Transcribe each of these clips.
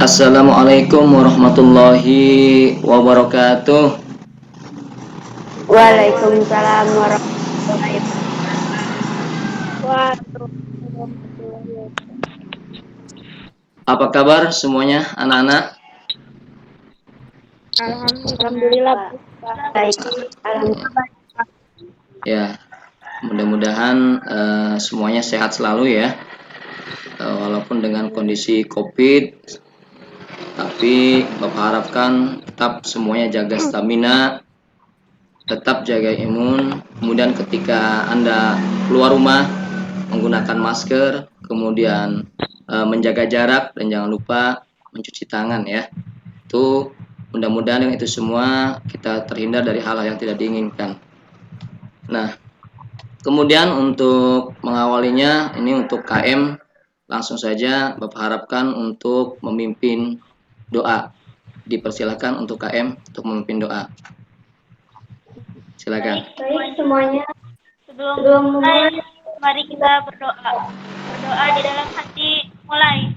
Assalamualaikum warahmatullahi wabarakatuh. Waalaikumsalam warahmatullahi wabarakatuh. Apa kabar semuanya anak-anak? Alhamdulillah baik. Alhamdulillah. Ya, mudah-mudahan semuanya sehat selalu ya. Walaupun dengan kondisi COVID, tapi Bapak harapkan tetap semuanya jaga stamina, tetap jaga imun. Kemudian ketika Anda keluar rumah menggunakan masker, kemudian menjaga jarak dan jangan lupa mencuci tangan ya. Itu mudah-mudahan dengan itu semua kita terhindar dari hal-hal yang tidak diinginkan. Nah, kemudian untuk mengawalinya ini untuk KM langsung saja Bapak harapkan untuk memimpin doa. Dipersilakan untuk KM untuk memimpin doa. Silakan. Baik semuanya. Sebelum Sebelum mulai, memulai, mari kita berdoa. Berdoa di dalam hati, mulai.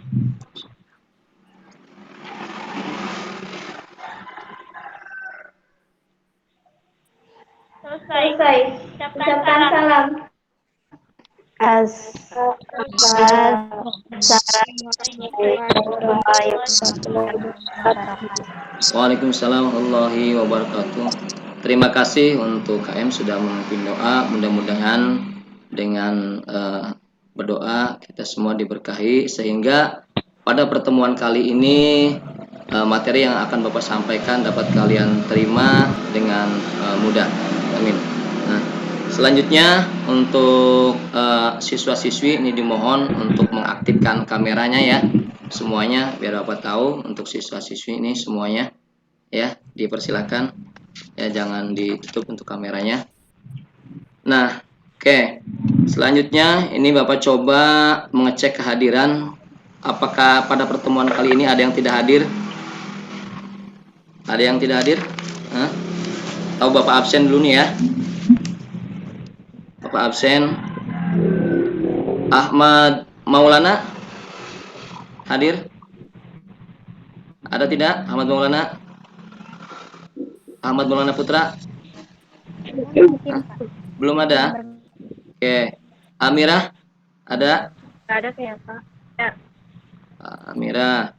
Selesai. selesai. Ucapkan Ucapkan salam. salam. Waalaikumsalam warahmatullahi wabarakatuh. Terima kasih untuk KM sudah memimpin doa. Mudah-mudahan dengan berdoa kita semua diberkahi sehingga pada pertemuan kali ini materi yang akan Bapak sampaikan dapat kalian terima dengan mudah. Amin. Nah, selanjutnya untuk siswa-siswi ini dimohon untuk mengaktifkan kameranya ya. Semuanya biar Bapak tahu untuk siswa-siswi ini semuanya ya, dipersilakan ya, jangan ditutup untuk kameranya. Nah, oke. Selanjutnya ini Bapak coba mengecek kehadiran. Apakah pada pertemuan kali ini ada yang tidak hadir? Ada yang tidak hadir? Hah? Tahu Bapak absen dulu nih ya. Bapak absen. Ahmad Maulana hadir? Ada tidak Ahmad Maulana? Ahmad Maulana Putra? Hah? Belum ada? Oke. Amirah ada? Ada kayak Pak. Ya. Amirah.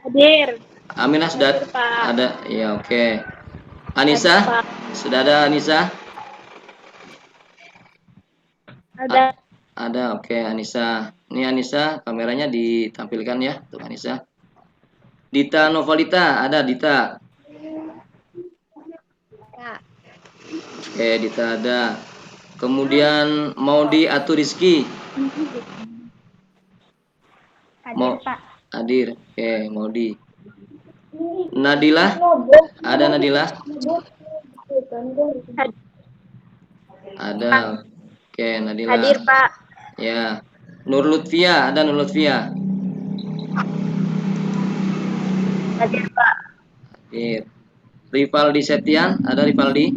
Hadir. Aminah sudah Hadir, Pak. ada? Ya, oke. Anissa? Hadir, Pak. Sudah ada Anissa? Ada. Ada, oke Anissa. Ini Anissa, kameranya ditampilkan ya untuk Anissa. Dita Novalita, ada Dita? Ya. Oke, Dita ada. Kemudian Maudi Aturizki. Hadir, Pak. Hadir. Oke, Maudi. Nadila? Ada Nadila? Ada. Oke, Nadila. Hadir, Pak. Ya. Nur Lutfia, ada Nur Lutfia? Hadir, Pak. Hadir. Rivaldi Septian, ada Rivaldi?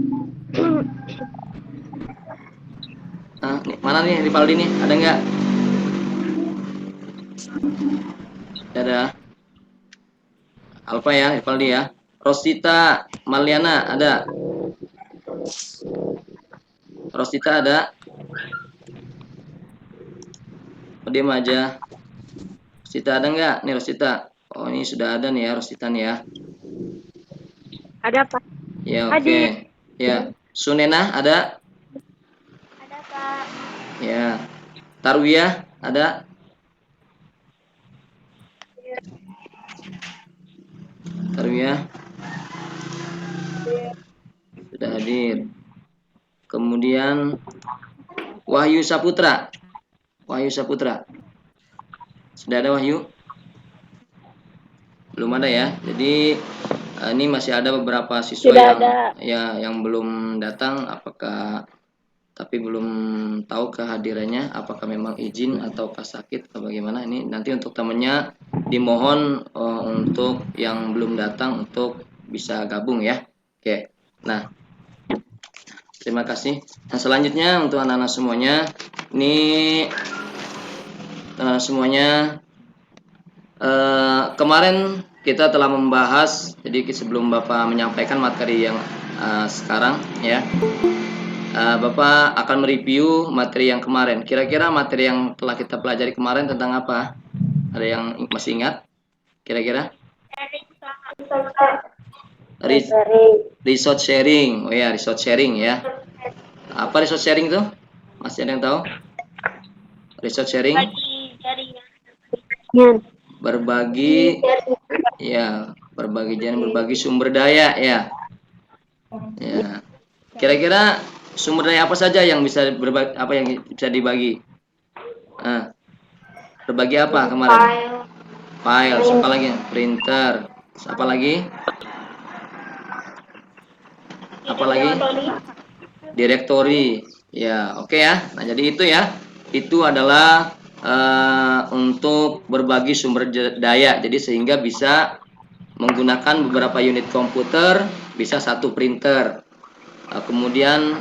Mana nih Rivaldi nih? Ada nggak? Ada. Alfa ya, Rivaldi ya. Rosita Maliana ada? Rosita ada? Diam aja. Rosita ada nggak? Nih Rosita. Oh ini sudah ada nih ya Rosita nih ya. Ada, Pak. Ya oke. Ya. Sunena ada? Ada, Pak. Ya. Tarwiyah ada? Tarwiyah sudah hadir. Kemudian Wahyu Saputra. Wahyu Saputra. Sudah ada Wahyu? Belum ada ya. Jadi ini masih ada beberapa siswa ya yang belum datang, tapi belum tahu kehadirannya, apakah memang izin ataukah sakit atau bagaimana. Ini nanti untuk temannya dimohon untuk yang belum datang untuk bisa gabung ya. Oke. Nah, terima kasih. Nah, selanjutnya untuk anak-anak semuanya, ini semuanya. Kemarin kita telah membahas, jadi sebelum Bapak menyampaikan materi yang sekarang ya, Bapak akan mereview materi yang kemarin. Kira-kira materi yang telah kita pelajari kemarin tentang apa? Ada yang masih ingat? Kira-kira? Resource sharing. Oh ya, resource sharing ya. Apa resource sharing itu? Masih ada yang tahu? Resource sharing? Bagi jaringan. Berbagi, ya, berbagi sumber daya ya. Ya. Kira-kira sumber daya apa saja yang bisa berbagi, apa yang bisa dibagi? Berbagi apa kemarin? File, apa lagi? Printer, apa lagi? Apa lagi? Directory. Ya, oke ya. Nah, jadi itu ya. Itu adalah untuk berbagi sumber daya. Jadi sehingga bisa menggunakan beberapa unit komputer, bisa satu printer. Kemudian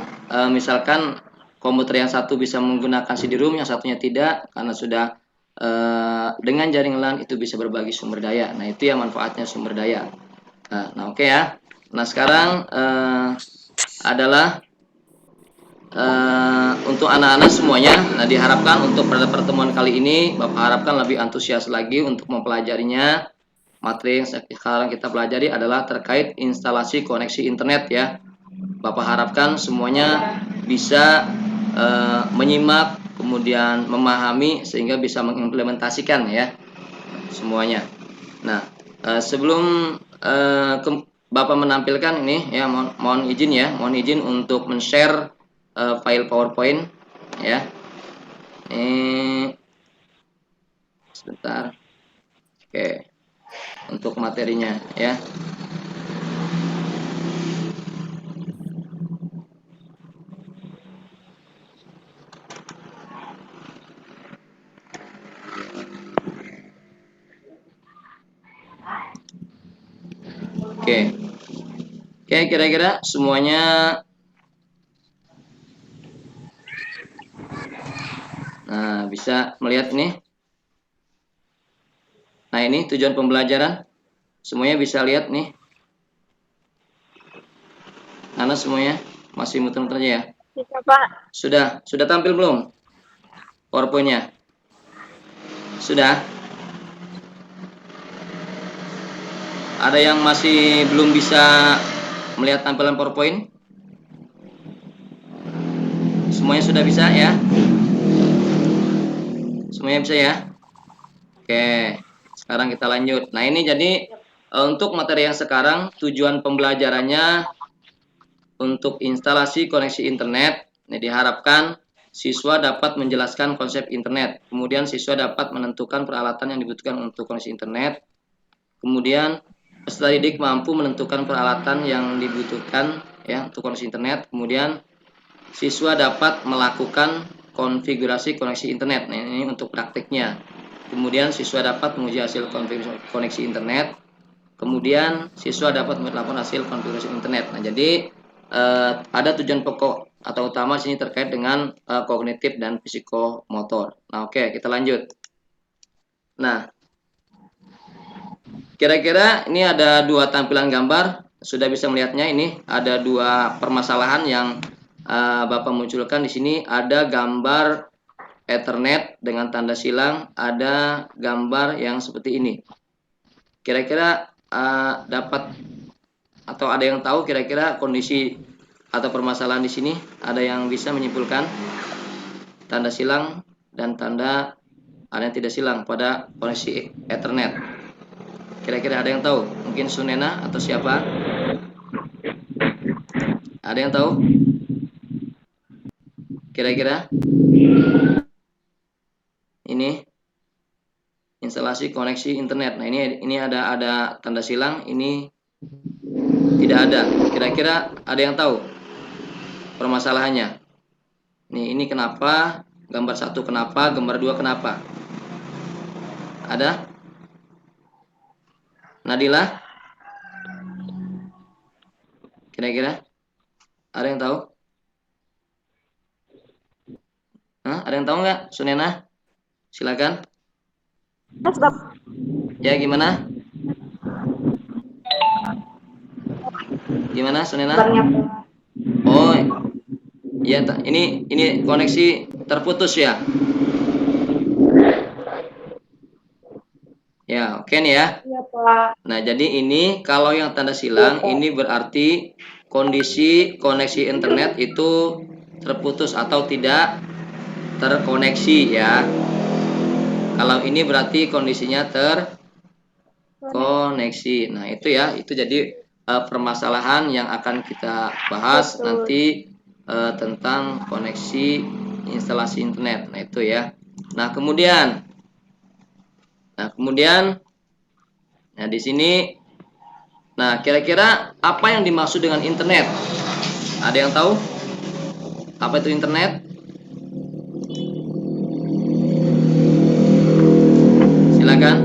misalkan komputer yang satu bisa menggunakan CD-ROM, yang satunya tidak, karena sudah dengan jaringan LAN itu bisa berbagi sumber daya. Nah, itu ya manfaatnya sumber daya. Nah, oke ya. Nah, sekarang adalah untuk anak-anak semuanya. Nah, diharapkan untuk pada pertemuan kali ini Bapak harapkan lebih antusias lagi untuk mempelajarinya. Materi yang sekarang kita pelajari adalah terkait instalasi koneksi internet ya. Bapak harapkan semuanya bisa menyimak, kemudian memahami sehingga bisa mengimplementasikan ya semuanya. Nah, sebelum Bapak menampilkan ini ya, mohon izin untuk men-share file PowerPoint ya. Ini sebentar. Oke, untuk materinya ya. Oke. Oke, kira-kira semuanya bisa melihat ini. Nah, ini tujuan pembelajaran. Semuanya bisa lihat nih. Anak semuanya masih muter-muter aja ya. Bisa, Pak. Sudah tampil belum PowerPoint-nya? Sudah? Ada yang masih belum bisa melihat tampilan PowerPoint? Semuanya sudah bisa ya? Semuanya bisa ya? Oke, sekarang kita lanjut. Nah, ini jadi untuk materi yang sekarang tujuan pembelajarannya untuk instalasi koneksi internet. Ini diharapkan siswa dapat menjelaskan konsep internet. Kemudian siswa dapat menentukan peralatan yang dibutuhkan untuk koneksi internet. Kemudian peserta didik mampu menentukan peralatan yang dibutuhkan ya untuk koneksi internet. Kemudian siswa dapat melakukan konfigurasi koneksi internet. Nah, ini untuk praktiknya. Kemudian siswa dapat menguji hasil konfigurasi koneksi internet. Kemudian siswa dapat melakukan hasil konfigurasi internet. Nah, jadi ada tujuan pokok atau utama sini terkait dengan kognitif dan psikomotor. Nah, oke, kita lanjut. Nah, kira-kira ini ada dua tampilan gambar. Sudah bisa melihatnya ini ada dua permasalahan yang Bapak munculkan di sini. Ada gambar Ethernet dengan tanda silang, ada gambar yang seperti ini. Kira-kira dapat atau ada yang tahu kira-kira kondisi atau permasalahan di sini? Ada yang bisa menyimpulkan tanda silang dan tanda ada yang tidak silang pada koneksi Ethernet? Kira-kira ada yang tahu? Mungkin Sunena atau siapa? Ada yang tahu? Kira-kira ini instalasi koneksi internet. Nah, ini ada tanda silang, ini tidak ada. Kira-kira ada yang tahu permasalahannya? Ini kenapa? Gambar 1 kenapa? Gambar 2 kenapa? Ada? Nadila? Kira-kira ada yang tahu? Ada yang tahu nggak? Sunena? Silakan. Mas Bapak. Ya, gimana? Gimana, Sunena? Oh, iya, ini koneksi terputus ya. Ya, oke nih ya. Iya, Pak. Nah, jadi ini kalau yang tanda silang ini berarti kondisi koneksi internet itu terputus atau tidak terkoneksi ya. Kalau ini berarti kondisinya terkoneksi. Nah, itu ya, itu jadi permasalahan yang akan kita bahas Betul. nanti tentang koneksi instalasi internet. Nah, itu ya. Nah, kemudian nah di sini nah, kira-kira apa yang dimaksud dengan internet? Ada yang tahu? Apa itu internet? Silakan.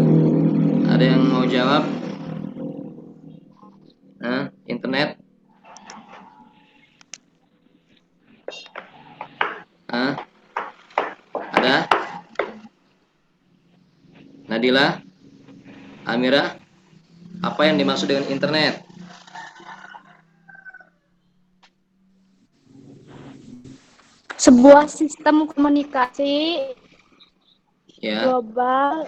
Ada yang mau jawab? Nah, internet. Nah, ada? Nadila? Amira? Apa yang dimaksud dengan internet? Sebuah sistem komunikasi Ya, global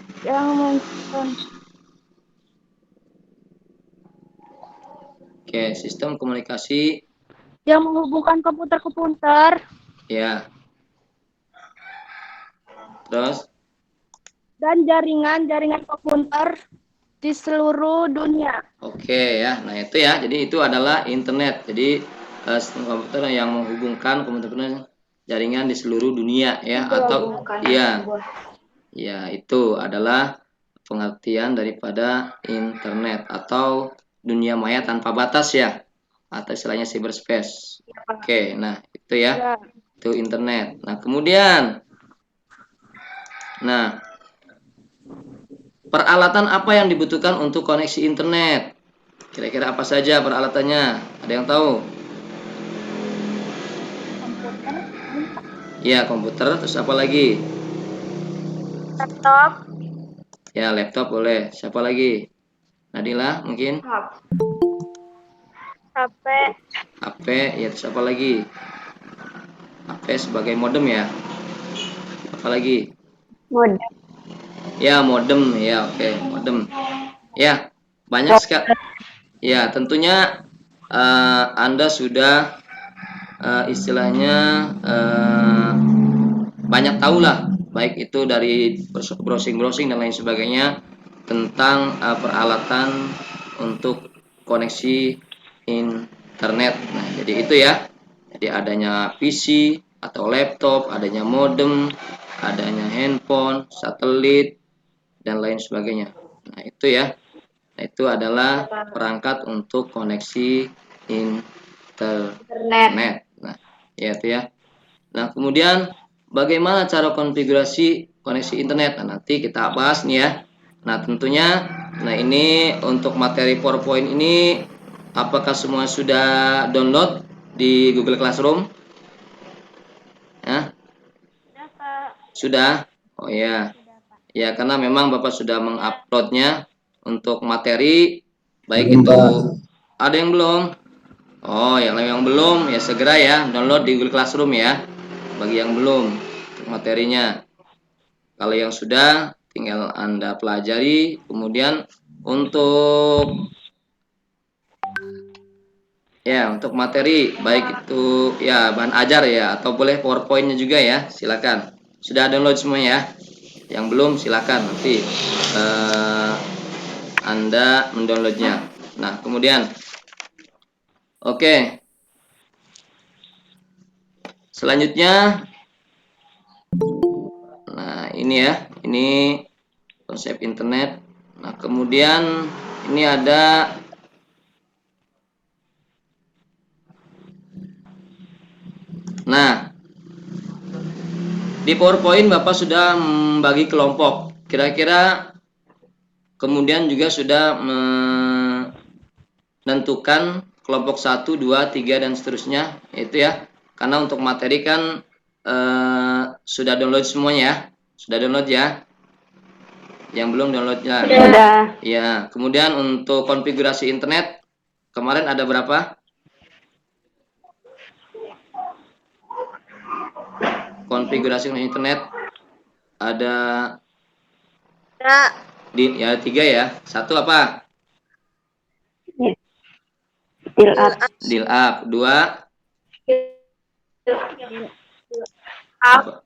oke, sistem komunikasi. yang menghubungkan komputer-komputer Ya, terus. dan jaringan-jaringan komputer di seluruh dunia. Oke ya, nah itu ya, jadi itu adalah internet. Jadi sistem komputer yang menghubungkan komputer jaringan di seluruh dunia ya, atau iya, ya itu adalah pengertian daripada internet atau dunia maya tanpa batas ya, atau istilahnya cyberspace. Oke, nah itu ya, Ya. itu internet. Nah kemudian, nah peralatan apa yang dibutuhkan untuk koneksi internet? Kira-kira apa saja peralatannya? Ada yang tahu? Komputer, Ya, komputer, terus apa lagi? laptop, Ya, laptop boleh. Siapa lagi? Nadila mungkin? HP, HP, ya terus apa lagi? HP sebagai modem ya. Apa lagi? modem, Ya, modem. Ya, oke, modem. Ya, banyak sekali. Ya, tentunya Anda sudah istilahnya banyak tahu lah, baik itu dari browsing-browsing dan lain sebagainya tentang peralatan untuk koneksi internet. Nah, jadi itu ya. Jadi adanya PC atau laptop, adanya modem, adanya handphone, satelit dan lain sebagainya. Nah, itu ya. Nah, itu adalah perangkat untuk koneksi internet. Nah, ya itu ya. Nah, kemudian bagaimana cara konfigurasi koneksi internet? Nah, nanti kita bahas nih ya. Nah, tentunya nah ini untuk materi PowerPoint ini apakah semua sudah download di Google Classroom? Ya, Sudah, Pak. sudah. Oh ya. Sudah, Pak. Ya, karena memang Bapak sudah Sudah. menguploadnya untuk materi baik itu ada yang belum? Oh, yang belum ya segera ya download di Google Classroom ya. Bagi yang belum untuk materinya. Kalau yang sudah tinggal Anda pelajari. Kemudian untuk untuk materi baik itu ya bahan ajar ya atau boleh PowerPoint-nya juga ya. Silakan. Sudah download semuanya ya. Yang belum silakan nanti Anda mendownloadnya. Nah, kemudian oke. Selanjutnya nah ini ya, ini konsep internet. Nah, kemudian ini ada nah di PowerPoint Bapak sudah membagi kelompok. Kira-kira kemudian juga sudah menentukan kelompok 1, 2, 3 dan seterusnya. Itu ya. Karena untuk materi kan sudah download semuanya ya. Sudah download ya. Yang belum downloadnya. Sudah. Ya, kemudian untuk konfigurasi internet kemarin ada berapa? Konfigurasi internet ada ya 3 ya. Satu apa? Deal up. Deal up. 2 Up. apa?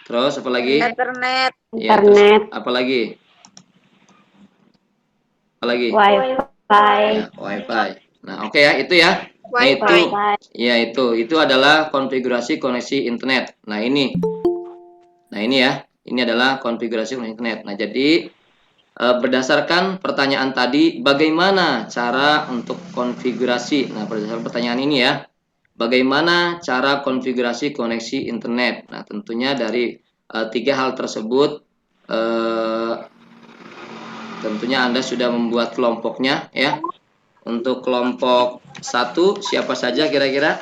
Terus apa lagi? Internet. Ya, terus apa lagi? Apa lagi? Wi-Fi. Ya, Wi-Fi. Nah, oke ya, itu ya. Nah, itu adalah konfigurasi koneksi internet. Nah, ini ya. Ini adalah konfigurasi koneksi internet. Nah, jadi berdasarkan pertanyaan tadi, bagaimana cara untuk konfigurasi? Nah, berdasarkan pertanyaan ini ya, bagaimana cara konfigurasi koneksi internet? Nah, tentunya dari 3 hal tersebut, tentunya Anda sudah membuat kelompoknya ya. Untuk kelompok 1 siapa saja kira-kira?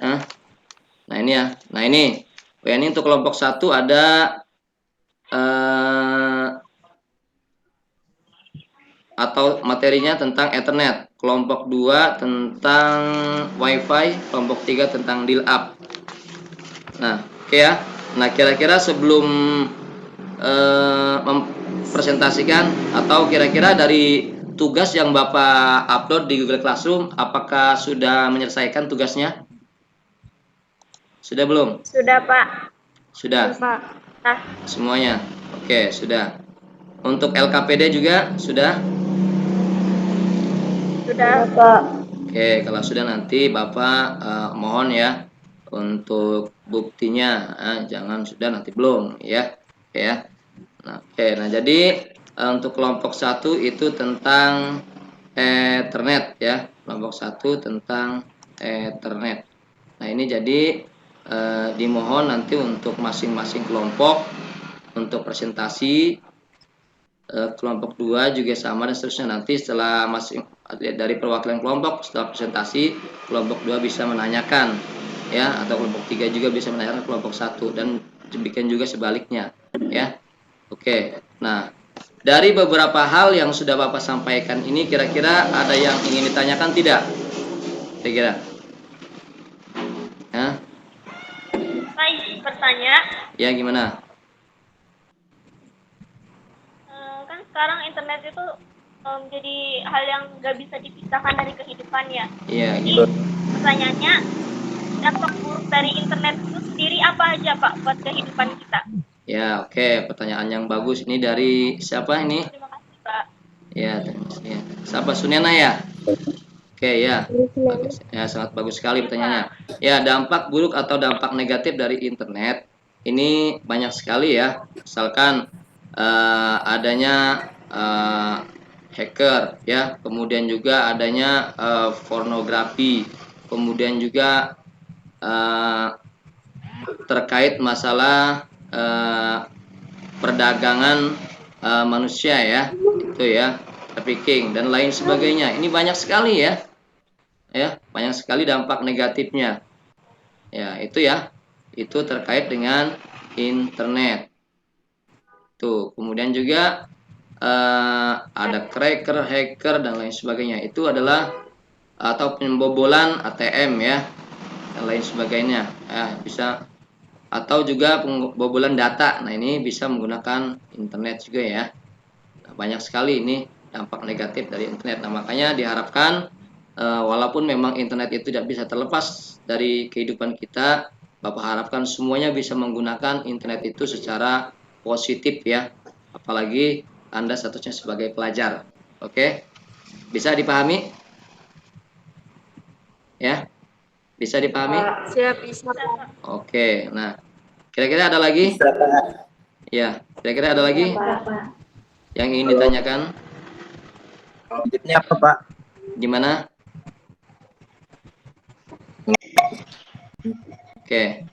Nah ini ya. Nah ini. Ini untuk kelompok 1 ada atau materinya tentang Ethernet. Kelompok 2 tentang Wi-Fi. Kelompok 3 tentang deal up. Nah, oke ya. Nah, kira-kira sebelum mempresentasikan atau kira-kira dari tugas yang Bapak upload di Google Classroom, apakah sudah menyelesaikan tugasnya? Sudah belum? Sudah, Pak. Sudah. Nah, Semuanya. Oke, sudah. Untuk LKPD juga sudah? sudah. Oke, kalau sudah nanti Bapak mohon ya untuk buktinya. Jangan sudah nanti belum ya. Oke ya. Nah, oke. Nah, jadi untuk kelompok 1 itu tentang Ethernet ya. Kelompok 1 tentang Ethernet. Nah, ini jadi dimohon nanti untuk masing-masing kelompok untuk presentasi, kelompok 2 juga sama dan seterusnya. Nanti setelah masing dari perwakilan kelompok setelah presentasi, kelompok 2 bisa menanyakan ya, atau kelompok 3 juga bisa menanyakan kelompok 1 dan demikian juga sebaliknya ya. Oke. Nah, dari beberapa hal yang sudah Bapak sampaikan ini kira-kira ada yang ingin ditanyakan tidak? Kira-kira? Ya? Pak, izin bertanya. Ya, gimana? Kan sekarang internet itu jadi hal yang nggak bisa dipisahkan dari kehidupan ya. Iya, Jadi gitu. pertanyaannya, dampak buruk dari internet itu sendiri apa aja, Pak, buat kehidupan kita? Ya, oke. Pertanyaan yang bagus ini dari siapa ini? Terima kasih, Pak. Ya, terima kasih ya. Siapa, Sunyana ya? Oke ya, bagus. Ya, sangat bagus sekali pertanyaannya. Ya, dampak buruk atau dampak negatif dari internet ini banyak sekali ya. Misalkan adanya hacker ya, kemudian juga adanya pornografi, kemudian juga terkait masalah perdagangan manusia ya, itu ya, trafficking dan lain sebagainya. Ini banyak sekali ya. Ya, banyak sekali dampak negatifnya. Ya, itu ya. Itu terkait dengan internet. Tuh, kemudian juga ada cracker, hacker dan lain sebagainya. Itu adalah atau pembobolan ATM ya dan lain sebagainya. Ya, bisa atau juga pembobolan data. Nah, ini bisa menggunakan internet juga ya. Nah, banyak sekali ini dampak negatif dari internet. Nah, makanya diharapkan walaupun memang internet itu tidak bisa terlepas dari kehidupan kita, Bapak harapkan semuanya bisa menggunakan internet itu secara positif ya. Apalagi Anda statusnya sebagai pelajar. Oke? Bisa dipahami? Ya? Bisa dipahami? Siap, bisa. Oke. Nah, kira-kira ada lagi? Ya, kira-kira ada lagi yang ingin ditanyakan? Lanjutnya apa, Pak? Gimana? Oke.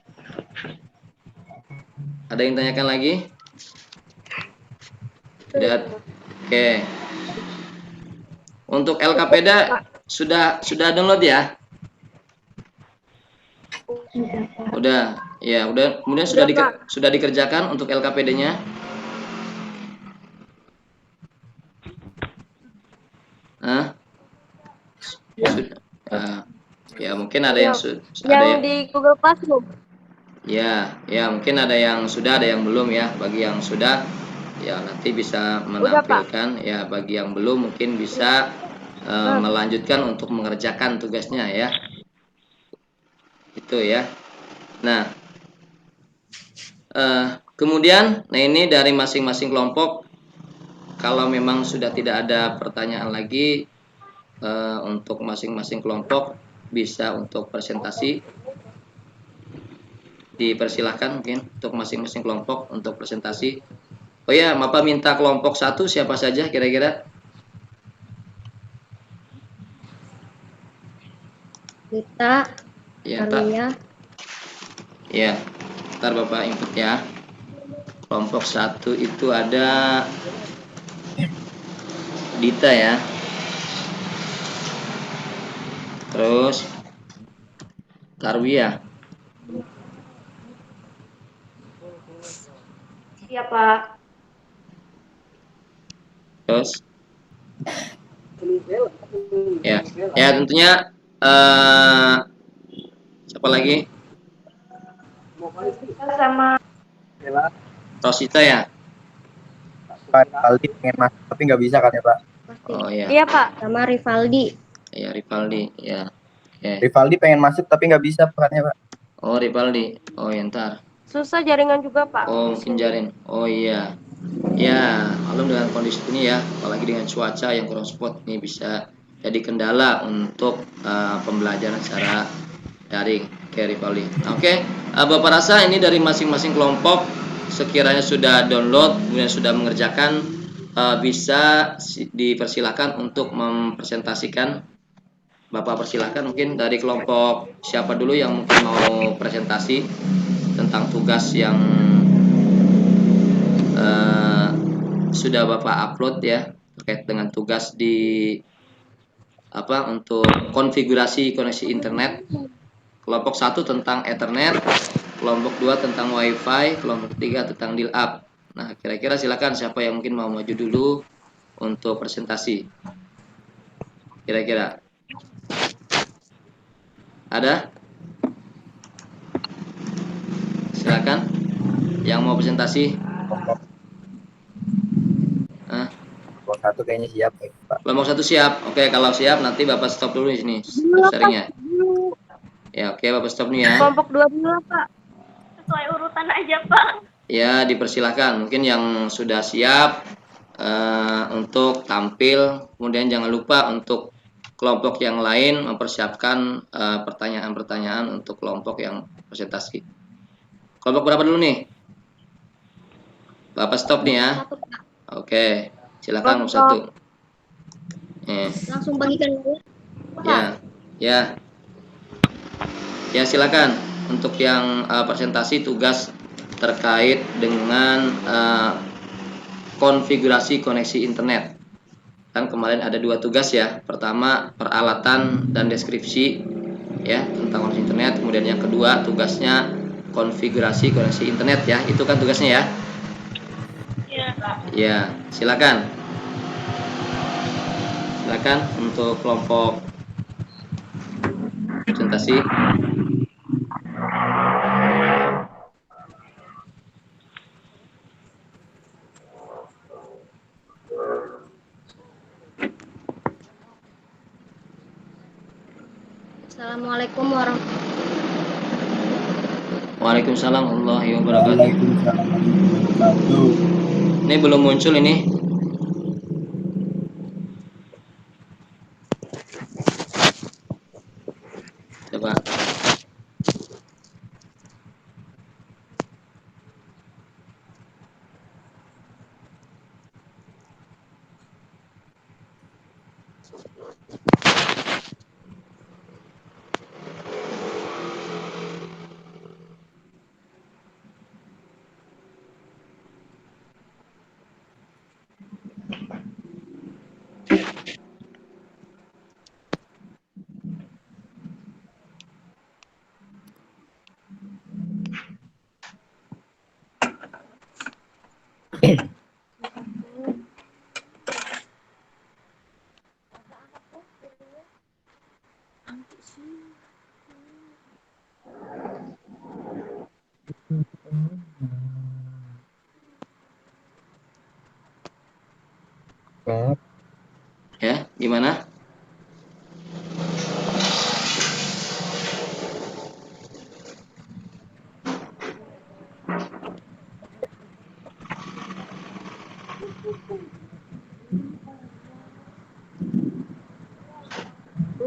Ada yang tanyakan lagi? Tidak. Oke. Untuk LKPD sudah download ya? Udah. Ya, udah. Kemudian sudah dikerjakan untuk LKPD-nya? mungkin ada yang ada Yang di Google Classroom. ya, mungkin ada yang sudah, ada yang belum ya. Bagi yang sudah, ya nanti bisa Udah, Pak. menampilkan. Ya, bagi yang belum mungkin bisa melanjutkan untuk mengerjakan tugasnya ya. Itu ya. Nah, kemudian, nah ini dari masing-masing kelompok. Kalau memang sudah tidak ada pertanyaan lagi untuk masing-masing kelompok bisa untuk presentasi. Dipersilahkan mungkin untuk masing-masing kelompok untuk presentasi. Oh ya, Bapak minta kelompok satu siapa saja kira-kira? Kita, Ya, tak. Armia. Ya, ntar Bapak input ya. Kelompok satu itu ada Dita ya. Terus Karwia. Iya, Pak. Terus ya tentunya eh siapa lagi? Sama Rosita ya. Pak Aldi pengen masuk tapi nggak bisa kan ya Pak? Oh ya, Iya, Pak. Sama Rivaldi. ya Rivaldi ya. Oke. Rivaldi pengen masuk tapi nggak bisa katanya Pak. Oh Rivaldi. Oh ya ntar. Susah jaringan juga, Pak. Oh mungkin Jarin. Oh iya. Ya, maklum dengan kondisi ini ya, apalagi dengan cuaca yang kurang support ini bisa jadi kendala untuk pembelajaran secara daring. Oke, Rivaldi. Oke, Bapak rasa ini dari masing-masing kelompok sekiranya sudah download kemudian sudah mengerjakan bisa dipersilakan untuk mempresentasikan. Bapak persilahkan mungkin dari kelompok siapa dulu yang mungkin mau presentasi tentang tugas yang sudah Bapak upload ya terkait dengan tugas di untuk konfigurasi koneksi internet. Kelompok 1 tentang Ethernet, kelompok 2 tentang WiFi, kelompok 3 tentang dial up. Nah, kira-kira silakan siapa yang mungkin mau maju dulu untuk presentasi. Kira-kira ada? Silakan yang mau presentasi. Kelompok satu kayaknya siap ya, Pak. Kelompok 1 siap. Oke, kalau siap nanti Bapak stop dulu di sini sharingnya. Ya, oke, Bapak stop nih ya. Kelompok 2 dulu, Pak. Sesuai urutan aja, Pak. Ya, dipersilahkan. Mungkin yang sudah siap untuk tampil. Kemudian jangan lupa untuk kelompok yang lain mempersiapkan pertanyaan-pertanyaan untuk kelompok yang presentasi. Kelompok berapa dulu nih? Bapak stop nih ya. Oke, silakan kelompok 1. Langsung bagikan dulu. Ya, ya. Ya, silakan untuk yang presentasi tugas terkait dengan konfigurasi koneksi internet. Kan kemarin ada 2 tugas ya. Pertama peralatan dan deskripsi ya tentang koneksi internet. Kemudian yang kedua tugasnya konfigurasi koneksi internet ya. Itu kan tugasnya ya. Iya. Ya, silakan. Silakan untuk kelompok presentasi. Assalamualaikum warahmatullahi Waalaikumsalam warahmatullahi wabarakatuh. Waalaikumsalam warahmatullahi wabarakatuh. Ini belum muncul ini. Coba.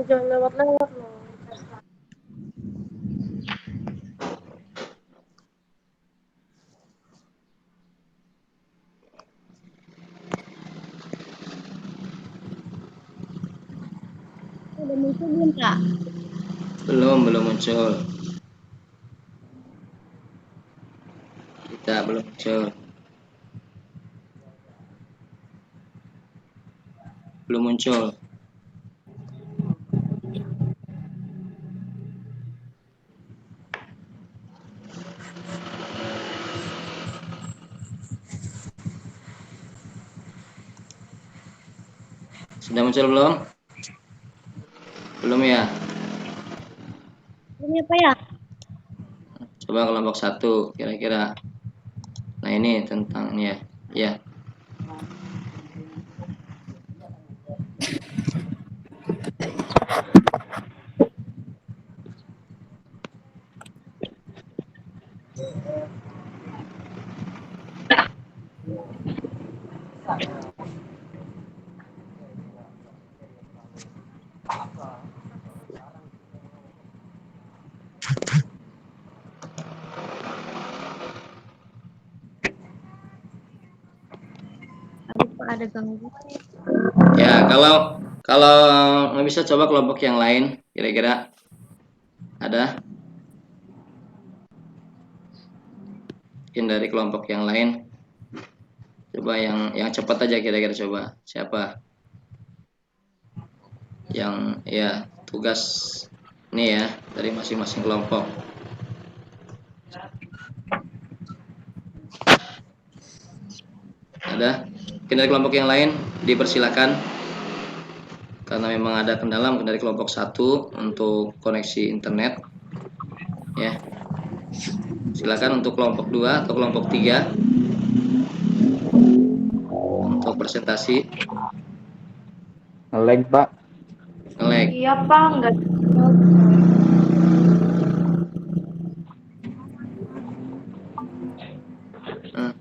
jangan lewat-lewat loh. Udah muncul belum, Kak? Belum muncul. Kita belum muncul. Belum muncul. Sudah muncul belum? Belum ya? Ini apa ya? Coba kelompok 1 kira-kira. Nah, ini tentang ya. Ya. Aduh, Pak, ada gangguan. Ya, kalau nggak bisa coba kelompok yang lain kira-kira ada mungkin dari kelompok yang lain. Coba yang cepat aja kira-kira, coba siapa yang ya tugas ini ya dari masing-masing kelompok. Ada? Mungkin dari kelompok yang lain dipersilakan, karena memang ada kendala mungkin dari kelompok 1 untuk koneksi internet ya. Silakan untuk kelompok 2 atau kelompok 3 untuk presentasi. Nge-lag, Pak. Nge-lag. Iya, Pak, enggak. Hmm.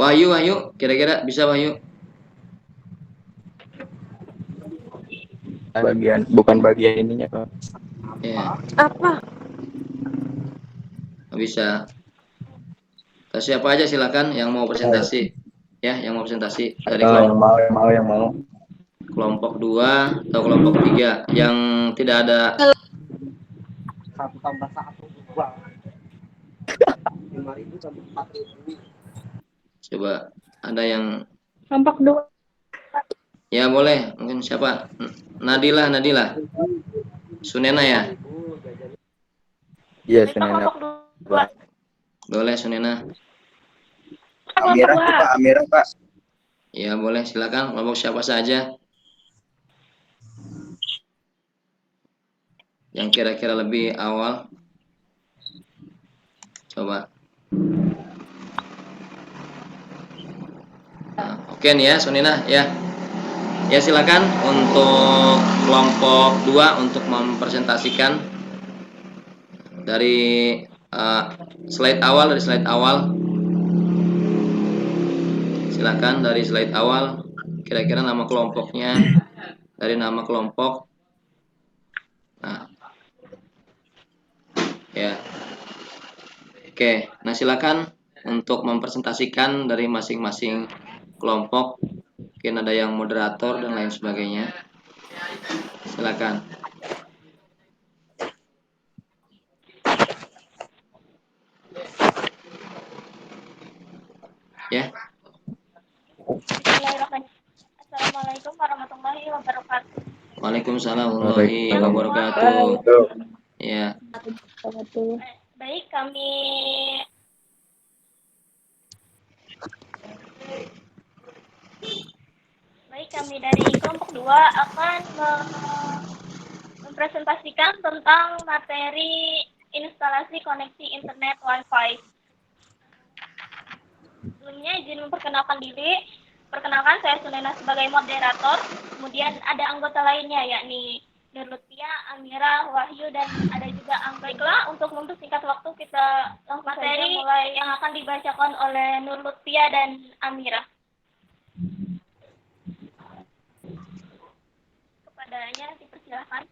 Wahyu, kira-kira bisa Wahyu? Bukan bagian ininya, Pak. Ya, Apa? nggak bisa. Siapa aja silakan yang mau presentasi. Ya, yang mau presentasi dari Yang mau. kelompok 2 atau kelompok 3 yang tidak ada. 1 tambah 1 2. 5.000 tambah 4.000. Coba ada yang Kelompok 2. ya boleh, mungkin siapa? Nadila. Sunena ya? Iya, Baik, Pak, Senin kelompok 2. Boleh Sunena. Amira sih, Pak. Amira, Pak. Ya boleh, silakan kelompok siapa saja yang kira-kira lebih awal. Coba. Nah, oke nih ya Sunena ya. Ya silakan untuk kelompok 2 untuk mempresentasikan dari slide awal. Silakan dari slide awal, kira-kira nama kelompoknya, dari nama kelompok. Nah, ya. Oke, nah silakan untuk mempresentasikan dari masing-masing kelompok. Mungkin ada yang moderator dan lain sebagainya. Silakan. Ya. Bismillahirrahmanirrahim. Assalamualaikum warahmatullahi wabarakatuh. Waalaikumsalam warahmatullahi wabarakatuh. Ya. Baik, kami dari kelompok 2 akan mempresentasikan tentang materi instalasi koneksi internet Wi-Fi. Sebelumnya izin memperkenalkan diri. Perkenalkan, saya Sunena sebagai moderator. Kemudian ada anggota lainnya yakni Nur Lutfia, Amira, Wahyu, dan ada juga Baiklah, untuk mempersingkat waktu kita langsung materi mulai yang akan dibacakan oleh Nur Lutfia dan Amira. adanya, dipersilahkan.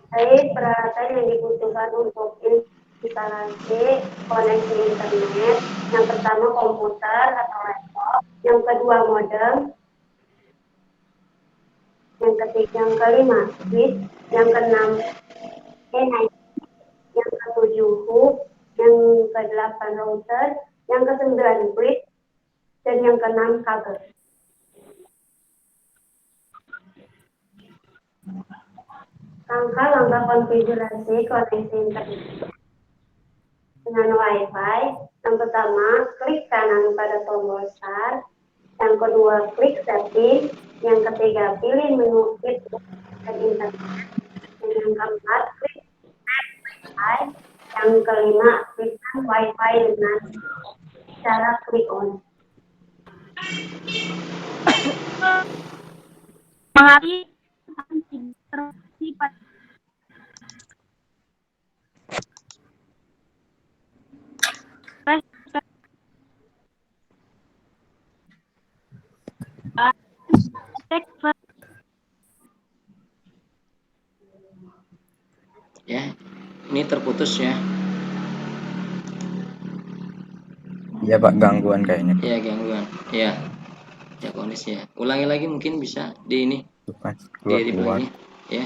Baik, peralatan yang dibutuhkan untuk instalasi koneksi internet. Yang pertama komputer atau laptop, yang kedua modem, yang ketiga, yang kelima switch, yang keenam NIC, yang ketujuh hub, yang kedelapan router, yang kesembilan bridge, dan yang keenam kabel. Langkah-langkah konfigurasi koneksi internet dengan Wi-Fi. Yang pertama, klik kanan pada tombol start. Yang kedua, klik setting. Yang ketiga, pilih menu fit dan internet. Dan yang keempat, klik Wi-Fi. Yang kelima, klikkan Wi-Fi dengan cara klik on. Mengerti interupsi pada Ya, ini terputus ya. Iya Pak, gangguan kayaknya. Ya, gangguan. Ya, ya kondisi ya. Ulangi lagi mungkin bisa di ini, Bukan di keluar-keluar. reply-nya. Ya,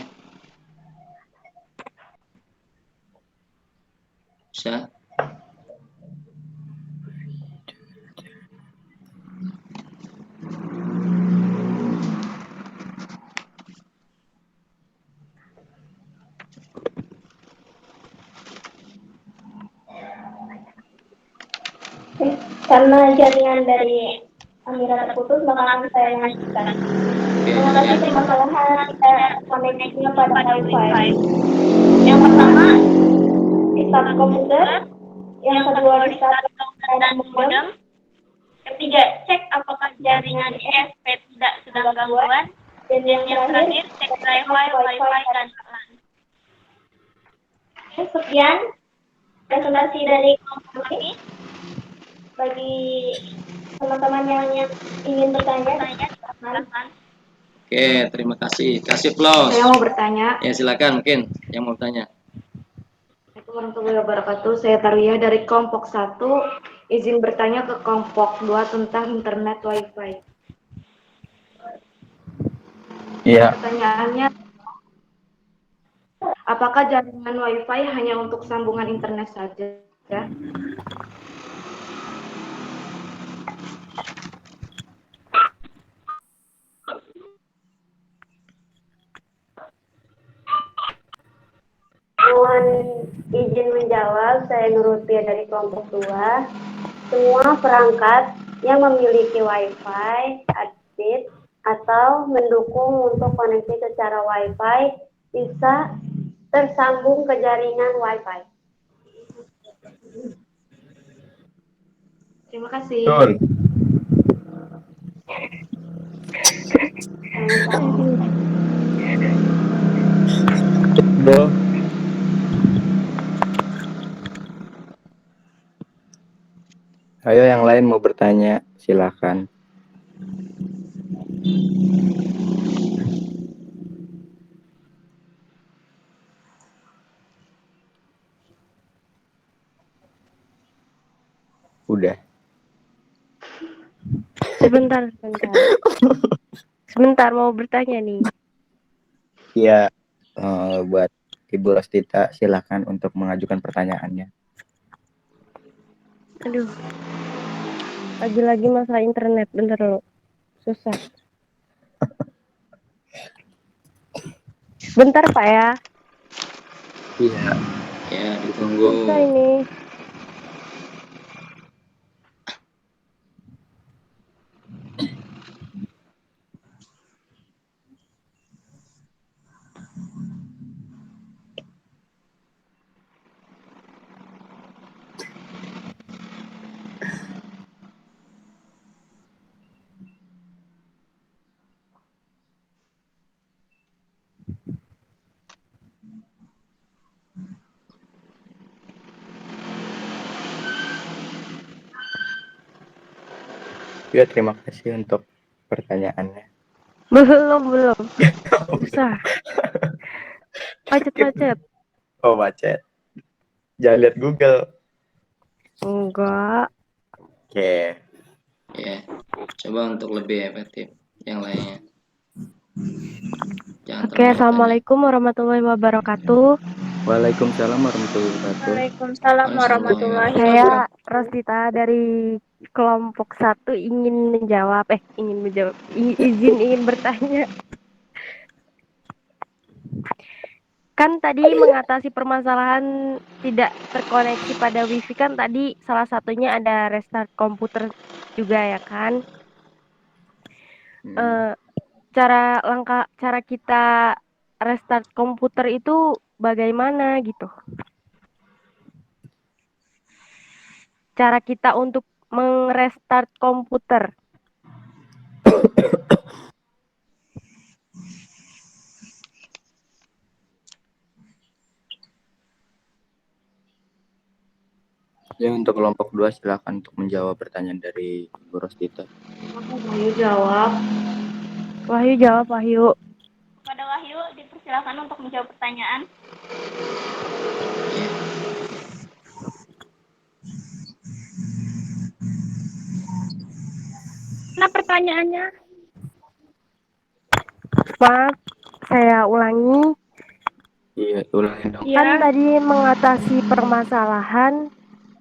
bisa. karena jaringan dari Amira terputus, maka saya lanjutkan. Oke, Mengatasi ya. permasalahan tidak koneksinya pada Wi-Fi. Yang pertama, di start komputer. Yang kedua, di start dan modem. Ketiga, cek apakah jaringan ESP tidak sedang gangguan. Dan yang terakhir, cek driver, Wi-Fi, dan LAN. Sekian presentasi dari kami. Bagi teman-teman yang ingin bertanya, silakan. Oke, terima kasih. Kasih plus. Saya mau bertanya. Ya, silakan mungkin yang mau tanya. Assalamualaikum warahmatullahi wabarakatuh. Saya Taria dari kelompok 1. Izin bertanya ke kelompok 2 tentang internet Wi-Fi. Iya. Pertanyaannya, apakah jaringan Wi-Fi hanya untuk sambungan internet saja? Mohon izin menjawab, saya Nurupia dari kelompok 2. Semua perangkat yang memiliki Wi-Fi, harddisk, atau mendukung untuk koneksi secara Wi-Fi bisa tersambung ke jaringan Wi-Fi. Terima kasih. Betul. Bo. Ayo yang lain mau bertanya, silakan. Udah. Sebentar mau bertanya nih. Iya, buat Ibu Rostita silakan untuk mengajukan pertanyaannya. Aduh. Lagi-lagi masalah internet, bentar lo. Susah. Bentar Pak ya. Iya. Ya, ditunggu. Susah ini. Ya, terima kasih untuk pertanyaannya. Belum. Susah. Pacet. Oh, macet. Jangan lihat Google. Enggak. Oke. Ya, coba untuk lebih efektif yang lainnya. Jangan Oke, terlalu banyak tanya. assalamualaikum warahmatullahi wabarakatuh. Waalaikumsalam warahmatullahi wabarakatuh. Waalaikumsalam warahmatullahi Saya wabarakatuh. Rosita dari kelompok 1 ingin menjawab. Ingin bertanya. Kan tadi mengatasi permasalahan tidak terkoneksi pada wifi kan tadi salah satunya ada restart komputer juga ya kan. Cara kita restart komputer itu bagaimana gitu? Cara kita untuk merestart komputer. Ya, untuk kelompok 2 silakan untuk menjawab pertanyaan dari Bu Rosita. Wahyu jawab. Wahyu jawab, Wahyu. Kepada Wahyu dipersilakan untuk menjawab pertanyaan. Mana pertanyaannya? Maaf, saya ulangi. Iya, ulangin dong. Kan tadi mengatasi permasalahan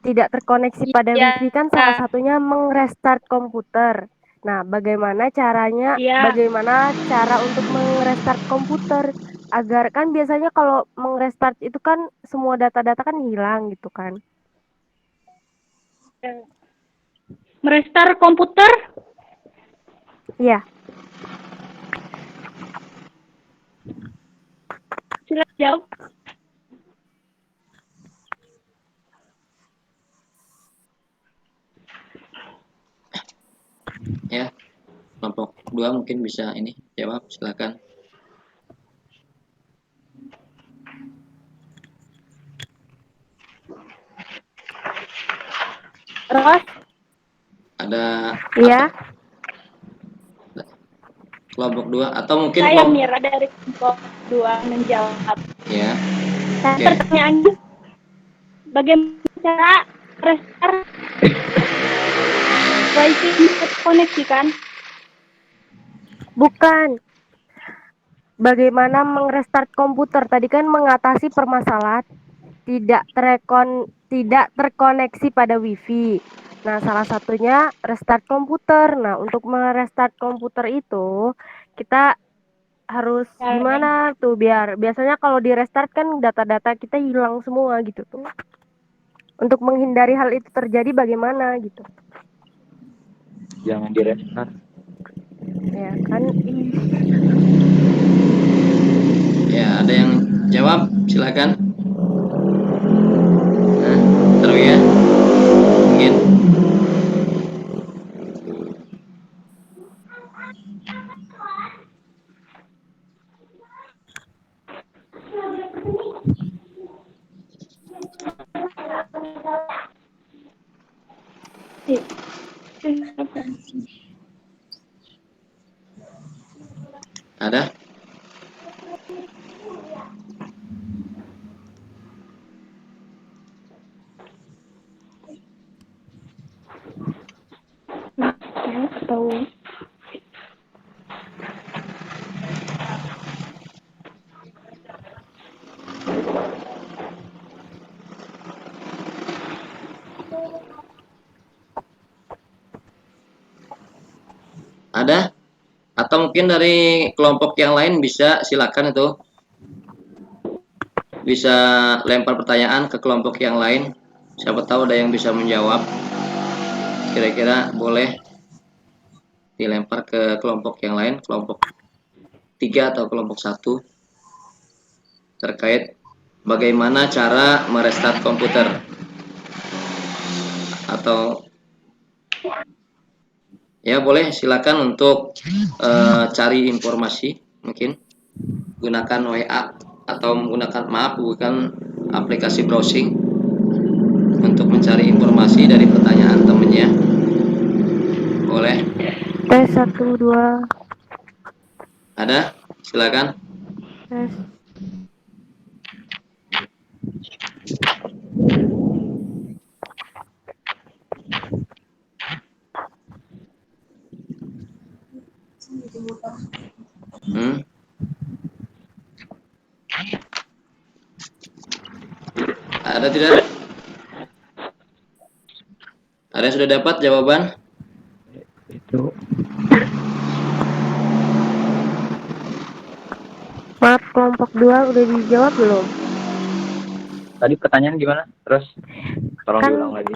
tidak terkoneksi pada Iya. wifi kan salah satunya merestart komputer. Nah, bagaimana caranya? Iya. Bagaimana cara untuk merestart komputer? Agar kan biasanya kalau merestart itu kan semua data-data kan hilang gitu kan. Merestart komputer? Iya. Silakan jawab. Ya, kelompok 2 mungkin bisa ini jawab, silakan. Ros? Ada Iya. kelompok 2 atau mungkin Saya kelompok Mira dari kelompok 2 menjawab. ya. Dan Oke. pertanyaannya, bagaimana cara restart wifi terkoneksikan? Bukan. Bagaimana merestart komputer? Tadi kan mengatasi permasalahan tidak terkoneksi pada wifi. Nah, salah satunya restart komputer. Nah, untuk merestart komputer itu kita harus gimana tuh biasanya kalau di restart kan data-data kita hilang semua gitu tuh. Untuk menghindari hal itu terjadi bagaimana gitu. Jangan direstart. Ya kan. Ya, ada yang jawab, silakan. Nah, terus ya. Mungkin. Ada? Atau Ada? Atau mungkin dari kelompok yang lain bisa, silakan itu. Bisa lempar pertanyaan ke kelompok yang lain. Siapa tahu ada yang bisa menjawab. Kira-kira boleh dilempar ke kelompok yang lain, kelompok 3 atau kelompok 1, terkait bagaimana cara merestart komputer. Atau ya boleh, silakan untuk cari informasi, mungkin gunakan WA atau menggunakan bukan aplikasi browsing untuk mencari informasi dari pertanyaan temannya. Boleh. Tes 1 2 Ada? Silakan. tes. Hmm? Ada tidak? Ada yang sudah dapat jawaban? Itu Maaf, kelompok 2 udah dijawab belum? tadi pertanyaan gimana? Terus tolong Kan- diulang lagi.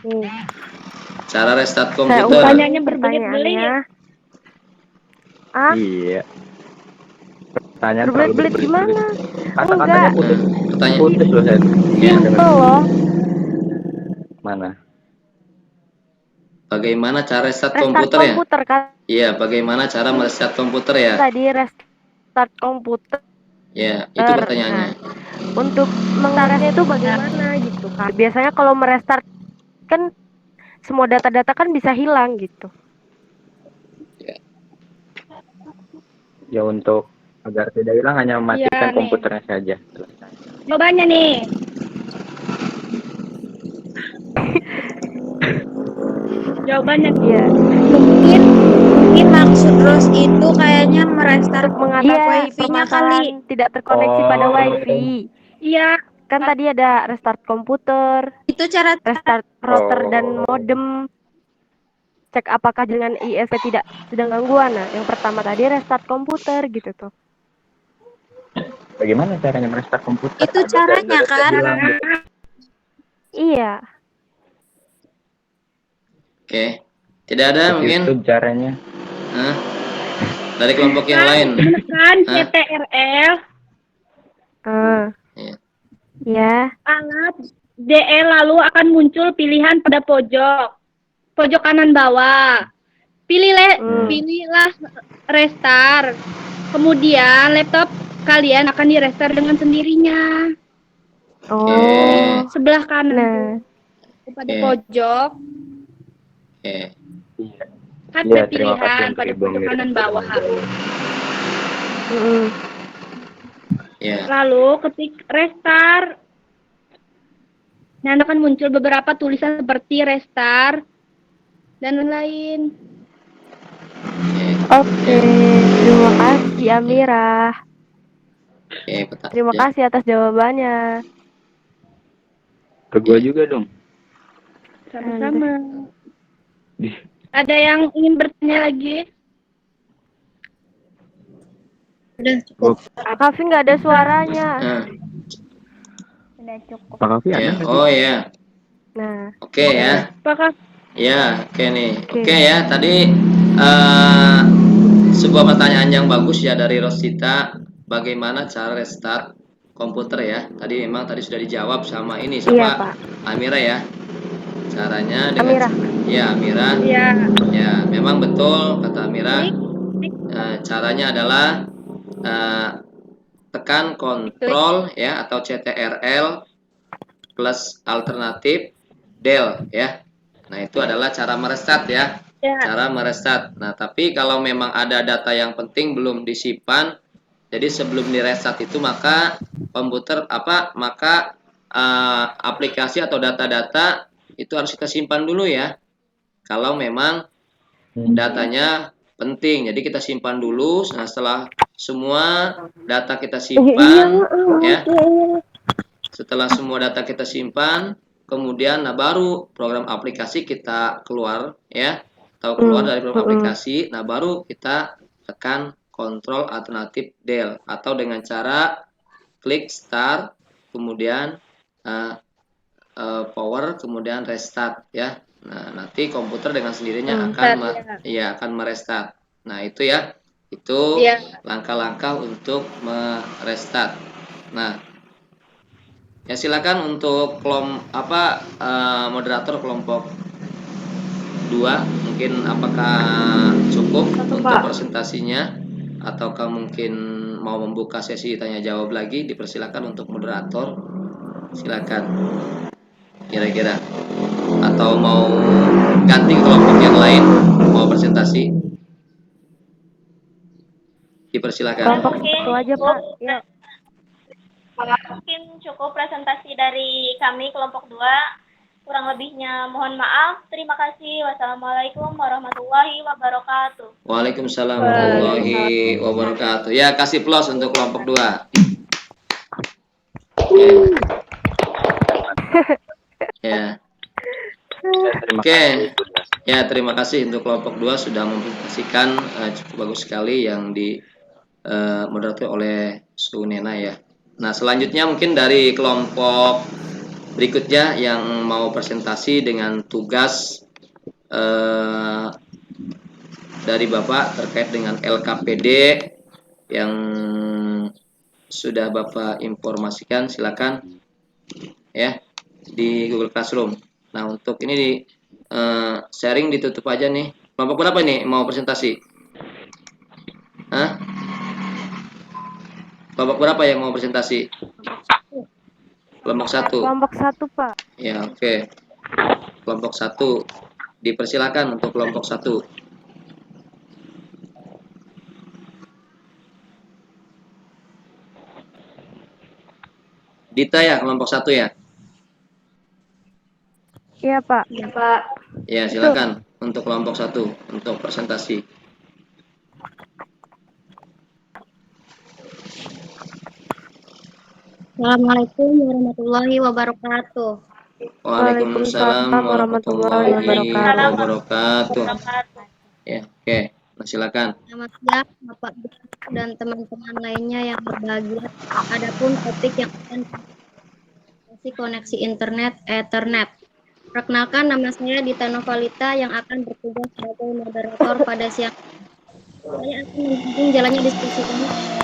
Nih, Cara restart saya komputer. ulangi Pertanyaannya berbelit-belit. pertanyaannya. Ah, Iya. Pertanyaan terlalu berbelit-belit gimana? Kata-katanya Enggak. putus Pertanyaan. putus loh saya. Ya. Simple loh. Mana? Bagaimana cara restart Restart komputer ya? komputer kan Iya, bagaimana cara merestart komputer ya? tadi restart komputer. Ya, itu pertanyaannya. Untuk mengarahnya itu bagaimana gitu kan? Biasanya kalau merestart kan semua data-data kan bisa hilang gitu. Ya untuk agar tidak hilang hanya mematikan Iya, nih. komputernya saja. Jawabannya nih. Jawabannya Iya. Mungkin maksud Ros itu kayaknya merestart Untuk mengatasi wifi-nya kali. permasalahan tidak terkoneksi pada Oh. wifi. Iya. Kan tadi ada restart komputer, Itu cara restart router dan Oh. modem. Cek apakah dengan ISP tidak sedang gangguan. Nah, yang pertama tadi restart komputer gitu tuh. Bagaimana caranya merestart komputer? itu caranya kan. Iya. Oke. Tidak ada mungkin? YouTube caranya. Hah? Dari kelompok yang lain. Menekan Hah? CTRL Iya. Ya. alat DE lalu akan muncul pilihan pada pojok kanan bawah. Pilihlah restart. Kemudian laptop kalian akan direstart dengan sendirinya. Oh. Sebelah kanan Nah. tuh, pada Oke. pojok. Oke. Iya. Kan Iya, ada terima kasih pilihan untuk pada Ibu pojok Miri. kanan bawah. Ya. Lalu ketik restart. Nah, akan muncul beberapa tulisan seperti restart dan lain-lain. Oke. Terima kasih Amira. Oke, Terima kasih atas jawabannya. Ke gua juga dong. Sama-sama. Ada yang ingin bertanya lagi? Udah cukup. Kavi nggak ada suaranya. Nah, Sudah cukup. Pak Kavi ada ya. nggak sih? Oh ya. Nah, Oke ya. Apakah Ya, oke nih. Oke. Oke ya, tadi sebuah pertanyaan yang bagus ya dari Rosita. Bagaimana cara restart komputer ya? Tadi memang tadi sudah dijawab sama ini iya siapa? Pak. Amira ya. Caranya dengan Amira. Ya, Amira. ya Ya, memang betul kata Amira. Caranya adalah tekan kontrol ya atau CTRL plus alternatif del ya. Nah, itu adalah cara merestart ya. Cara merestart. Nah, tapi kalau memang ada data yang penting belum disimpan, jadi sebelum direstart itu maka komputer maka aplikasi atau data-data itu harus kita simpan dulu ya. Kalau memang datanya penting, jadi kita simpan dulu. Nah, setelah semua data kita simpan ya. Setelah semua data kita simpan, kemudian baru program aplikasi kita keluar ya, atau keluar dari program aplikasi. Nah, baru kita tekan kontrol alternatif del atau dengan cara klik start, kemudian power, kemudian restart ya. Nah, nanti komputer dengan sendirinya akan merestart. Nah, itu ya. Itu langkah-langkah untuk merestart. Nah, ya silakan untuk moderator kelompok 2 mungkin apakah cukup untuk presentasinya ataukah mungkin mau membuka sesi tanya jawab lagi, dipersilakan untuk moderator. Silakan. Kira-kira atau mau ganti kelompok yang lain mau presentasi? Dipersilakan. Kelompok Mungkin satu aja, cukup, Pak. Ya. mungkin cukup presentasi dari kami kelompok 2. Kurang lebihnya mohon maaf. Terima kasih. Wassalamualaikum warahmatullahi wabarakatuh. Waalaikumsalam warahmatullahi wabarakatuh. Ya, kasih plus untuk kelompok 2. Oke. Ya. Terima Oke. kasih. Ya, terima kasih untuk kelompok 2 sudah mempresentasikan cukup bagus sekali yang di moderator oleh Sunena ya. Nah, selanjutnya mungkin dari kelompok berikutnya yang mau presentasi dengan tugas dari Bapak terkait dengan LKPD yang sudah Bapak informasikan, silakan ya di Google Classroom. Nah, untuk ini di sharing ditutup aja nih. Kelompok berapa nih mau presentasi? Hah? Kelompok berapa yang mau presentasi? Kelompok 1. Kelompok 1, Pak. Ya, oke. Kelompok 1. Dipersilakan untuk kelompok 1. Dita ya, kelompok 1 ya? Iya, Pak. Ya, Pak. Ya, silakan untuk kelompok 1 untuk presentasi. Assalamualaikum warahmatullahi wabarakatuh. Waalaikumsalam warahmatullahi wabarakatuh. Ya, oke. Nah, silakan. Selamat siang Bapak Ibu dan teman-teman lainnya yang berbahagia. Adapun topik yang akan koneksi internet Ethernet. Perkenalkan, nama saya Dita Novalita yang akan bertugas sebagai moderator pada siang. Saya akan mendampingi jalannya diskusi ini.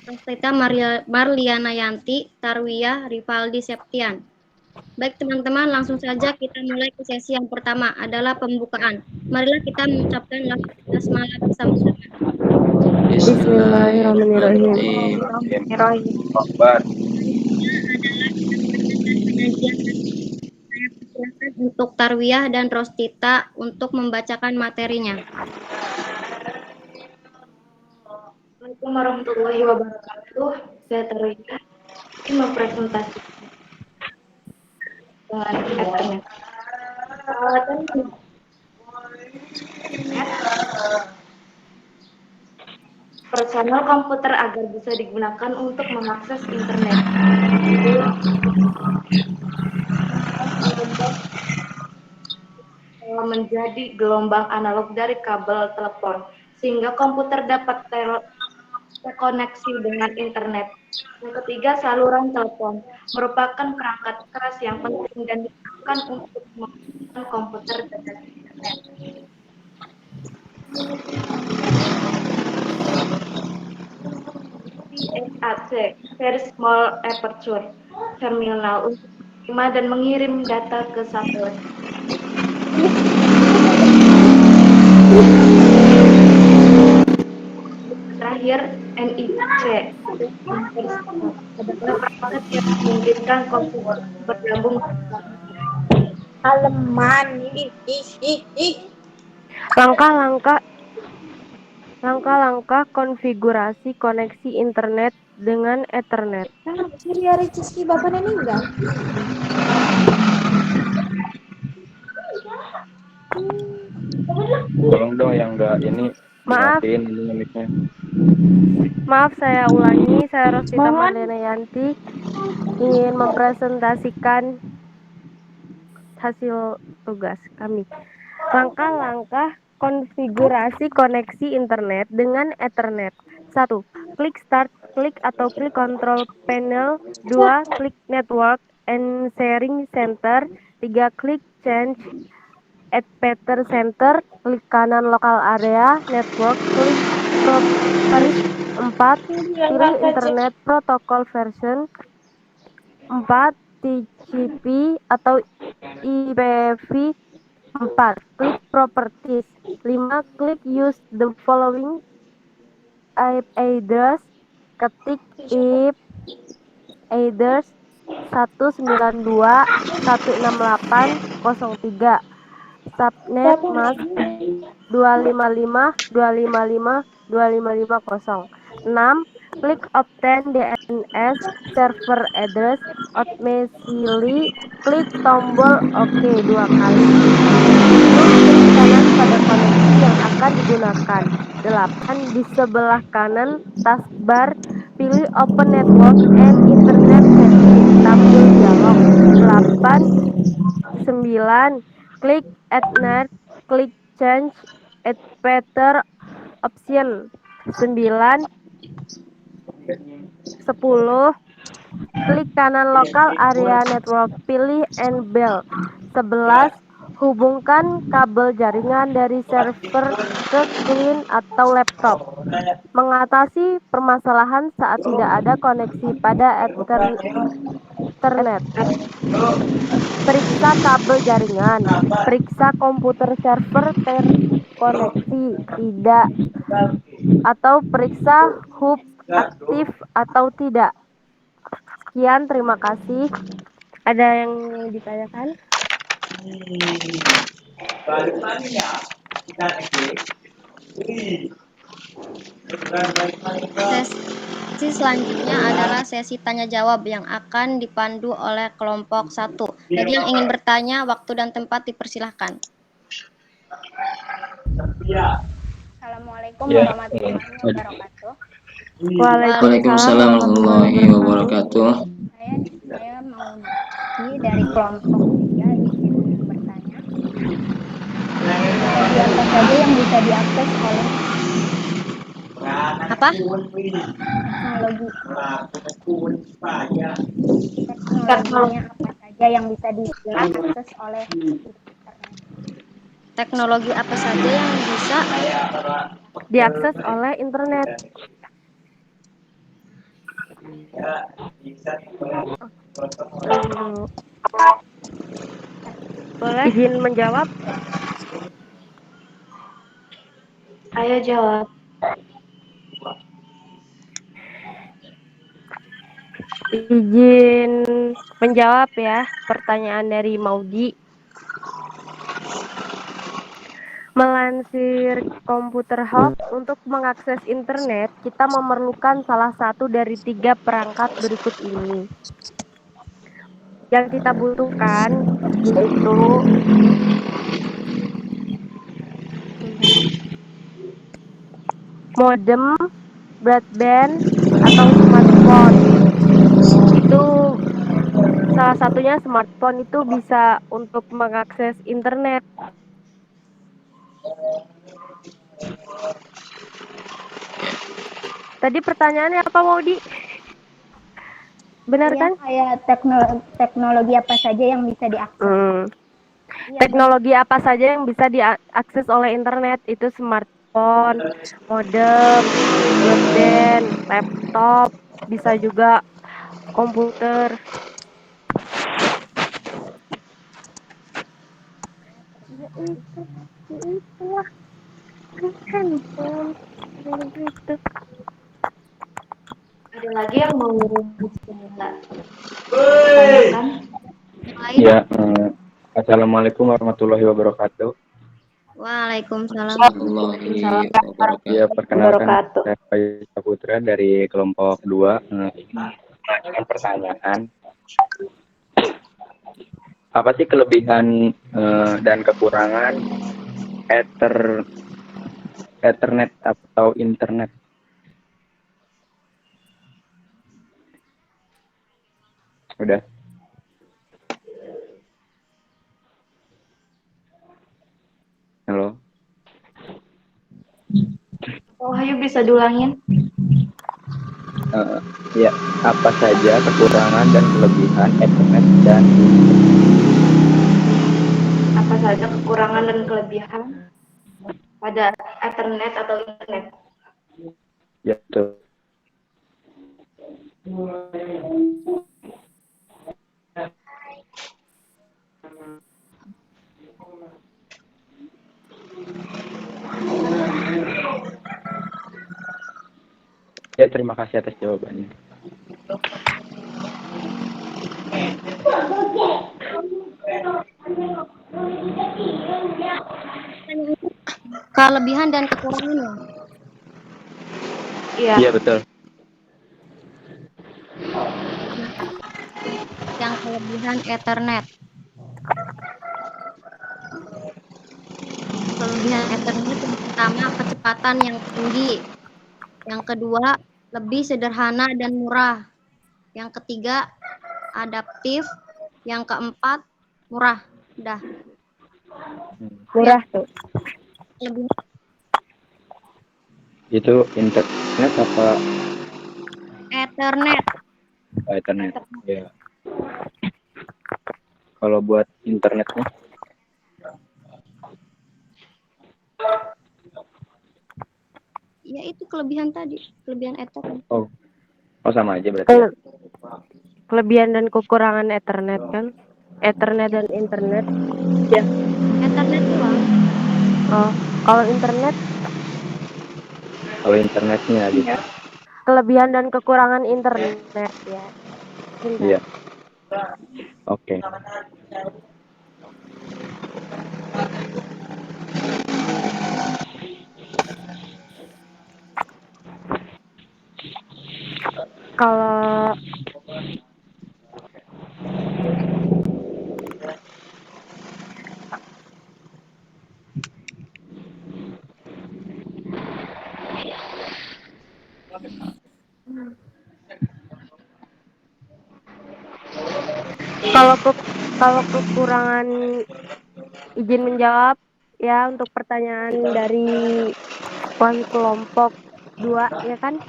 Rastita Marliana Yanti, Tarwiyah Rivaldi Septian. Baik teman-teman, langsung saja kita mulai ke sesi yang pertama adalah pembukaan. Marilah kita mengucapkan lafaz basmalah bersama-sama. Bismillahirrahmanirrahim. Akbar. Penyajian saya persilakan untuk Tarwiyah dan Rostita untuk membacakan materinya. Assalamualaikum warahmatullahi wabarakatuh. Saya Tarwiyah ini mempresentasikan dengan Ethernet. Peralatan personal komputer agar bisa digunakan untuk mengakses internet. Menjadi gelombang analog dari kabel telepon, sehingga komputer dapat terkoneksi dengan internet. Yang ketiga, saluran telepon merupakan perangkat keras yang penting dan digunakan untuk menggunakan komputer dan internet. VSAC, Very Small Aperture Terminal, untuk menerima dan mengirim data ke satelit. Terakhir, NIC adalah perangkat yang memungkinkan komputer bergabung. Langkah-langkah konfigurasi koneksi internet dengan Ethernet. Tolong dong yang enggak ini Maaf. dimatiin dulu mic-nya. Maaf, saya ulangi. Saya Rostita Marliana Yanti ingin mempresentasikan hasil tugas kami. Langkah-langkah konfigurasi koneksi internet dengan Ethernet. 1. Klik Start, klik atau klik Control Panel. 2. Klik Network and Sharing Center. 3. Klik Change Adapter Center. Klik kanan Local Area Network. Klik Properties. 4. Pilih Internet Protocol Version. 4. TCP atau IPv 4. Klik Properties. 5. Klik Use the following IP address. Ketik IP address 192.168.03. Subnet mask 255.255.255.0. 6. Klik obtain DNS server address automatically. Klik tombol OK 2 kali. 7. Klik kanan pada koneksi yang akan digunakan. 8. Di sebelah kanan taskbar, pilih Open Network and Internet Setting, tampil dialog. 8. 9. Klik Add Net, klik Change Adapter Option. 9. 10. Klik kanan lokal area network, pilih Enable. 11. Hubungkan kabel jaringan dari server ke klien atau laptop. Mengatasi permasalahan saat tidak ada koneksi pada Ethernet. Periksa kabel jaringan. Periksa komputer server terkoneksi tidak, atau periksa hub aktif atau tidak. Sekian, terima kasih. Ada yang mau ditanyakan? Sesi selanjutnya adalah sesi tanya jawab yang akan dipandu oleh kelompok 1. Bagi yang ingin bertanya, waktu dan tempat dipersilahkan. Assalamualaikum Ya. warahmatullahi wabarakatuh. Waalaikumsalam warahmatullahi wabarakatuh. Saya mau dari kelompok 3 izin bertanya. Teknologi apa saja yang bisa diakses oleh Apa? teknologinya apa saja yang bisa diakses oleh internet? Teknologi apa saja yang bisa Diakses oleh internet. Boleh izin menjawab? Ayo jawab. Izin menjawab ya pertanyaan dari Maudi. Melansir Computer Hub, untuk mengakses internet, kita memerlukan salah satu dari 3 perangkat berikut ini. Yang kita butuhkan yaitu modem, broadband, atau smartphone. Itu salah satunya smartphone itu bisa untuk mengakses internet. Tadi pertanyaannya apa, Maudi? Benar kan? Kayak teknologi apa saja yang bisa diakses? Teknologi apa saja yang bisa diakses oleh internet? Itu smartphone, modem, broadband, laptop, bisa juga komputer. Ada lagi yang mau ditanyakan? Ya, Assalamualaikum warahmatullahi wabarakatuh. Waalaikumsalam. Warahmatullahi wabarakatuh. Ya, perkenalkan saya Faiz Putra dari kelompok 2. Mengajukan pertanyaan. Apa sih kelebihan dan kekurangan Ethernet atau internet? Udah. Halo. Oh, Hayu bisa diulangin? Ya, apa saja kekurangan dan kelebihan Ethernet dan Apa saja kekurangan dan kelebihan pada Ethernet atau internet? ya betul. Ya, terima kasih atas jawabannya. Kelebihan dan kekurangannya. Iya. Iya betul. Yang kelebihan Ethernet. Kelebihan Ethernet yang pertama kecepatan yang tinggi. Yang kedua lebih sederhana dan murah. Yang ketiga adaptif. Yang keempat murah. Udah. Murah tuh. Lebih Itu internet apa Ethernet. internet? Ya. Kalau buat internetnya, Ya itu kelebihan tadi, kelebihan Ethernet. oh sama aja berarti. Ya? Kelebihan dan kekurangan Ethernet kan? Ethernet dan internet. Ya. Ethernet doang. Oh, kalau internet Kalau internetnya gitu. kelebihan dan kekurangan internet ya. Iya. Oke. Kalau kalau kekurangan izin menjawab ya untuk pertanyaan dari Wahyu kelompok 2 ya kan?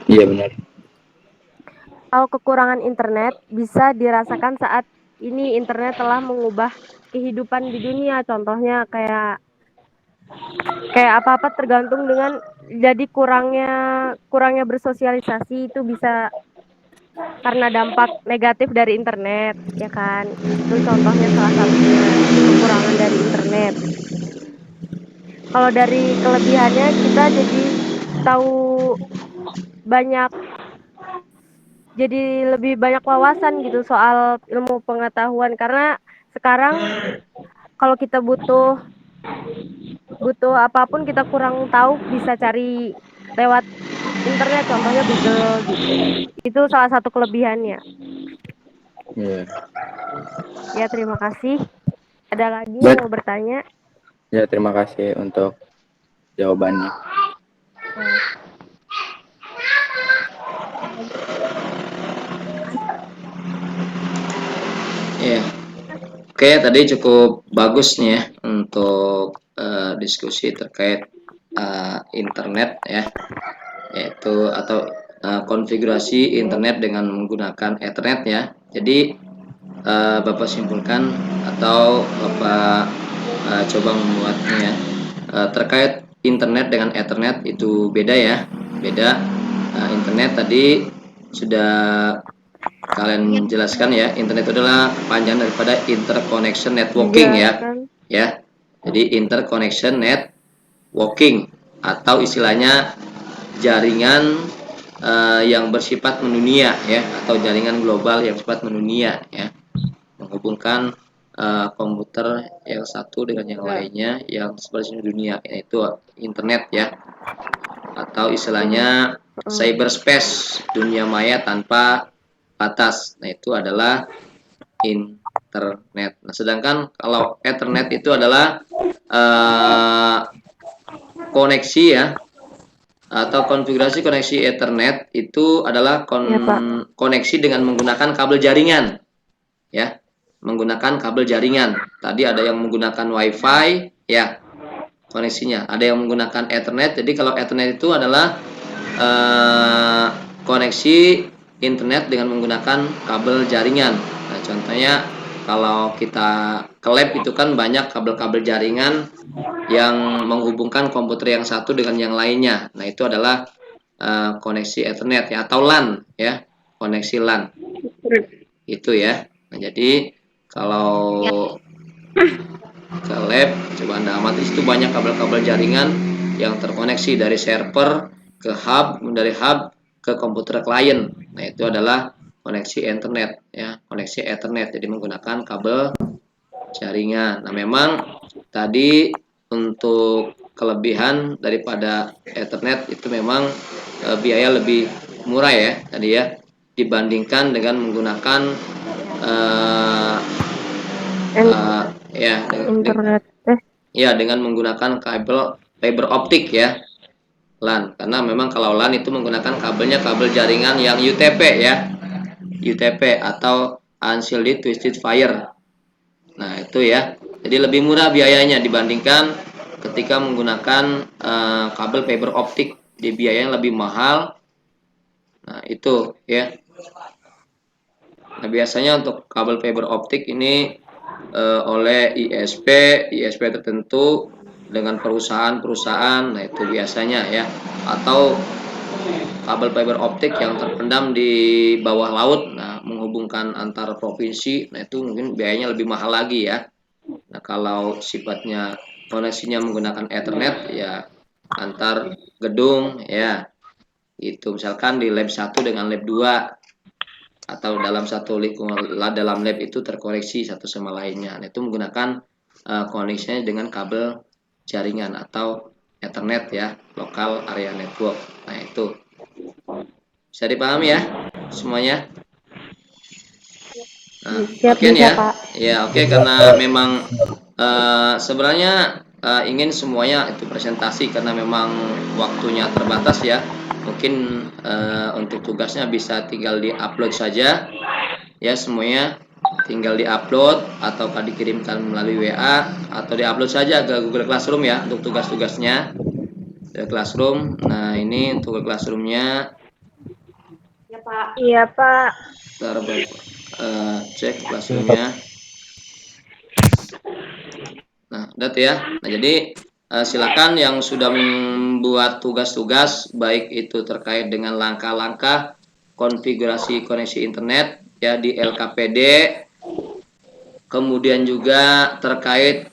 Iya benar. Kalau kekurangan internet bisa dirasakan saat ini internet telah mengubah kehidupan di dunia. Contohnya kayak apa-apa tergantung dengan jadi kurangnya bersosialisasi itu bisa karena dampak negatif dari internet ya kan. Itu contohnya salah satunya itu kekurangan dari internet. Kalau dari kelebihannya kita jadi tahu banyak jadi lebih banyak wawasan gitu soal ilmu pengetahuan karena sekarang kalau kita butuh apapun kita kurang tahu bisa cari lewat internet contohnya Google gitu. Itu salah satu kelebihannya. Iya. Ya terima kasih. Ada lagi yang mau bertanya? Ya terima kasih untuk jawabannya. Nah, Iya. Oke, tadi cukup bagus nih ya untuk diskusi terkait internet ya, yaitu atau konfigurasi internet dengan menggunakan Ethernet ya. Jadi Bapak simpulkan atau Bapak coba membuatnya ya. Terkait internet dengan Ethernet itu beda ya, beda. Internet tadi sudah kalian jelaskan ya, internet itu adalah panjang daripada interconnection networking ya. dijelaskan. Ya. Jadi interconnection networking atau istilahnya jaringan yang bersifat mendunia ya, atau jaringan global yang bersifat mendunia ya, menghubungkan komputer yang satu dengan yang lainnya yang seperti dunia, yaitu internet ya, atau istilahnya cyberspace, dunia maya tanpa batas. Nah, itu adalah internet. Nah, sedangkan kalau Ethernet itu adalah koneksi ya, atau konfigurasi koneksi Ethernet itu adalah koneksi dengan menggunakan kabel jaringan ya, menggunakan kabel jaringan. Tadi ada yang menggunakan WiFi ya koneksinya, ada yang menggunakan Ethernet. Jadi kalau Ethernet itu adalah koneksi internet dengan menggunakan kabel jaringan. Nah, contohnya kalau kita ke lab itu kan banyak kabel-kabel jaringan yang menghubungkan komputer yang satu dengan yang lainnya. Nah, itu adalah koneksi Ethernet ya, atau LAN ya, koneksi LAN. Itu ya. Nah, jadi kalau ke lab coba Anda amati, itu banyak kabel-kabel jaringan yang terkoneksi dari server ke hub, dari hub ke komputer klien. Nah, itu adalah koneksi internet ya, koneksi Ethernet. Jadi menggunakan kabel jaringan. Nah, memang tadi untuk kelebihan daripada Ethernet itu memang biaya lebih murah ya tadi ya, dibandingkan dengan menggunakan ya internet. ya dengan menggunakan kabel fiber optik ya, LAN. Karena memang kalau LAN itu menggunakan kabelnya kabel jaringan yang UTP ya, UTP atau Unshielded Twisted Pair. Nah itu ya, jadi lebih murah biayanya dibandingkan ketika menggunakan kabel fiber optik, di biayanya lebih mahal. Nah itu ya. Nah biasanya untuk kabel fiber optik ini oleh ISP tertentu dengan perusahaan-perusahaan. Nah itu biasanya ya, atau kabel fiber optik yang terpendam di bawah laut, nah menghubungkan antar provinsi. Nah itu mungkin biayanya lebih mahal lagi ya. Nah kalau sifatnya koneksinya menggunakan Ethernet ya antar gedung ya, itu misalkan di lab 1 dengan lab 2, atau dalam satu lingkungan dalam lab itu terkoneksi satu sama lainnya. Nah, itu menggunakan koneksinya dengan kabel jaringan atau Ethernet ya, local area network. Nah itu bisa dipahami ya semuanya. Nah, oke nih ya. Ya oke, karena memang sebenarnya ingin semuanya itu presentasi karena memang waktunya terbatas ya. Mungkin untuk tugasnya bisa tinggal di-upload saja ya, semuanya tinggal di-upload ataukah dikirimkan melalui WA atau di-upload saja ke Google Classroom ya untuk tugas-tugasnya ke Classroom. Nah ini untuk Classroomnya. Ya Pak. Iya, Pak. Bentar, cek Classroomnya. Nah udah ya. Nah jadi silakan yang sudah membuat tugas-tugas baik itu terkait dengan langkah-langkah konfigurasi koneksi internet ya di LKPD, kemudian juga terkait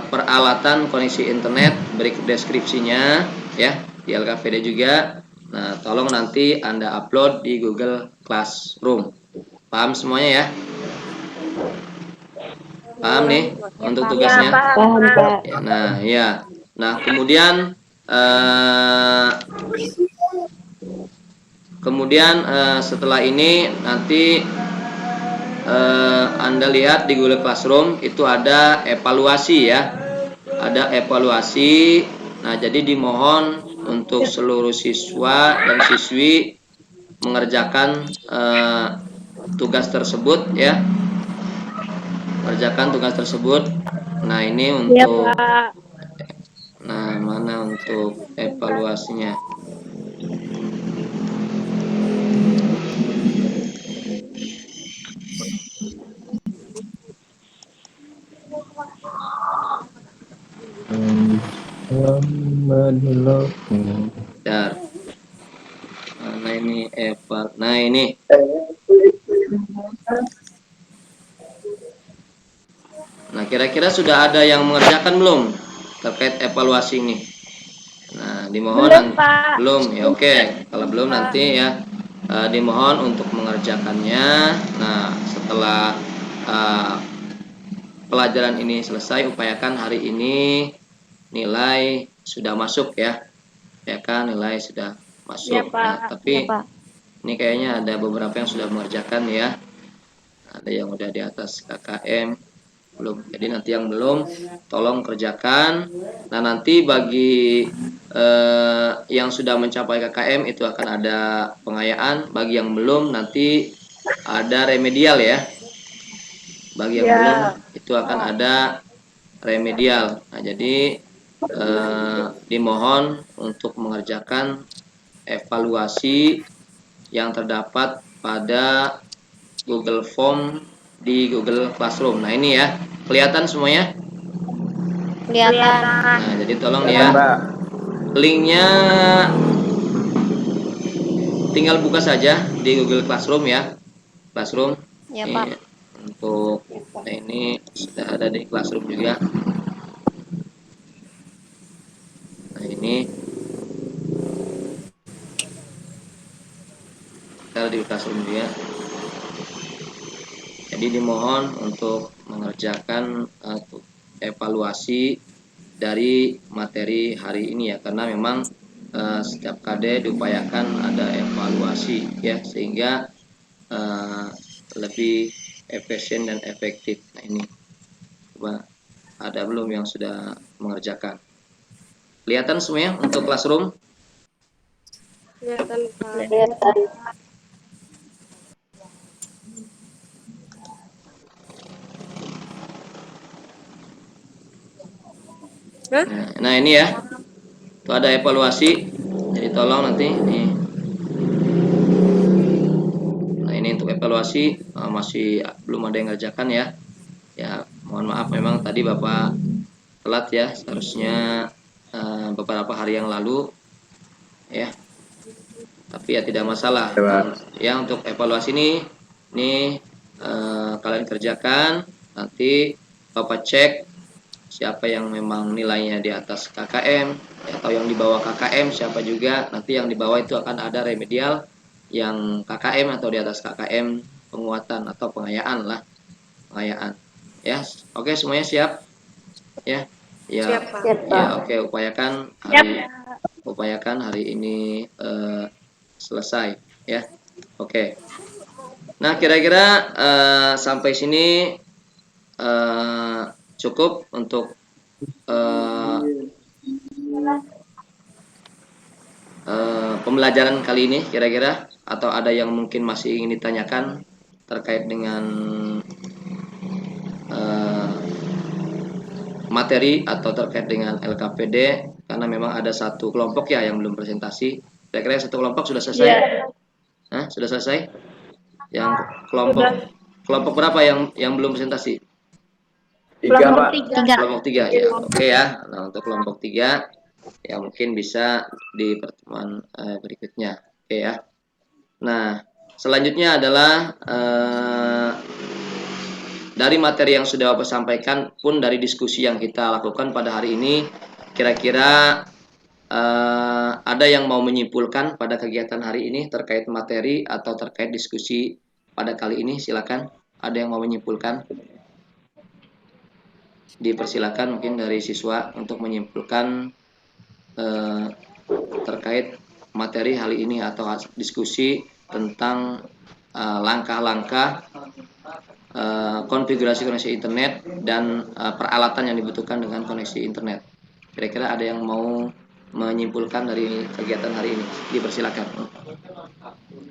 peralatan koneksi internet, berikut deskripsinya ya di LKPD juga. Nah tolong nanti Anda upload di Google Classroom. Paham semuanya ya? Paham nih untuk tugasnya? Paham, Pak. Ya, nah ya, nah kemudian setelah ini nanti Anda lihat di Google Classroom itu ada evaluasi ya, ada evaluasi. Nah jadi dimohon untuk seluruh siswa dan siswi mengerjakan tugas tersebut ya, mengerjakan tugas tersebut. Nah ini untuk nah mana untuk evaluasinya. Bentar. Mana ini eval? Nah ini. Nah kira-kira sudah ada yang mengerjakan belum terkait evaluasi ini? Nah dimohon belum ya, oke. Kalau belum nanti ya dimohon untuk mengerjakannya. Nah setelah pelajaran ini selesai, upayakan hari ini nilai sudah masuk ya, ya kan, nilai sudah masuk. Nah, tapi ini kayaknya ada beberapa yang sudah mengerjakan ya, ada yang udah di atas KKM belum. Jadi nanti yang belum tolong kerjakan. Nah nanti bagi yang sudah mencapai KKM itu akan ada pengayaan, bagi yang belum nanti ada remedial ya, bagi yang belum itu akan ada remedial. Nah jadi dimohon untuk mengerjakan evaluasi yang terdapat pada Google Form di Google Classroom. Nah ini ya, kelihatan semuanya? Kelihatan. Nah jadi tolong ya, linknya tinggal buka saja di Google Classroom ya, Classroom. Ya, Pak. Untuk ini sudah ada di Classroom juga. Nah ini kita di Classroom juga. Jadi dimohon untuk mengerjakan evaluasi dari materi hari ini ya, karena memang setiap KD diupayakan ada evaluasi ya, sehingga lebih efisien dan efektif. Nah ini coba ada belum yang sudah mengerjakan? Kelihatan semuanya untuk classroom? Kelihatan Pak. Kelihatan. Nah ini ya, itu ada evaluasi, jadi tolong nanti nih. Nah ini untuk evaluasi masih belum ada yang ngerjakan ya. Ya mohon maaf, memang tadi Bapak telat ya, seharusnya beberapa hari yang lalu ya. Tapi ya tidak masalah. Ya untuk evaluasi ini kalian kerjakan, nanti Bapak cek siapa yang memang nilainya di atas KKM atau yang di bawah KKM, siapa juga. Nanti yang di bawah itu akan ada remedial, yang KKM atau di atas KKM penguatan atau pengayaan lah, pengayaan ya. Oke, semuanya siap ya. Ya, Siap, Pak. ya oke, upayakan hari ini selesai ya. Oke. Nah, kira-kira sampai sini cukup untuk pembelajaran kali ini kira-kira, atau ada yang mungkin masih ingin ditanyakan terkait dengan materi atau terkait dengan LKPD, karena memang ada satu kelompok ya yang belum presentasi. Kira-kira satu kelompok sudah selesai? Hah, sudah selesai? Yang kelompok berapa yang belum presentasi? 3, Pak. Kelompok 3 ya. Oke ya. Nah, untuk kelompok 3 ya mungkin bisa di pertemuan berikutnya. Oke ya. Nah, selanjutnya adalah dari materi yang sudah Bapak sampaikan pun dari diskusi yang kita lakukan pada hari ini, kira-kira ada yang mau menyimpulkan pada kegiatan hari ini terkait materi atau terkait diskusi pada kali ini? Silakan. Ada yang mau menyimpulkan? Dipersilakan mungkin dari siswa untuk menyimpulkan terkait materi hari ini atau diskusi tentang langkah-langkah konfigurasi koneksi internet dan peralatan yang dibutuhkan dengan koneksi internet. Kira-kira ada yang mau menyimpulkan dari kegiatan hari ini? Dipersilakan.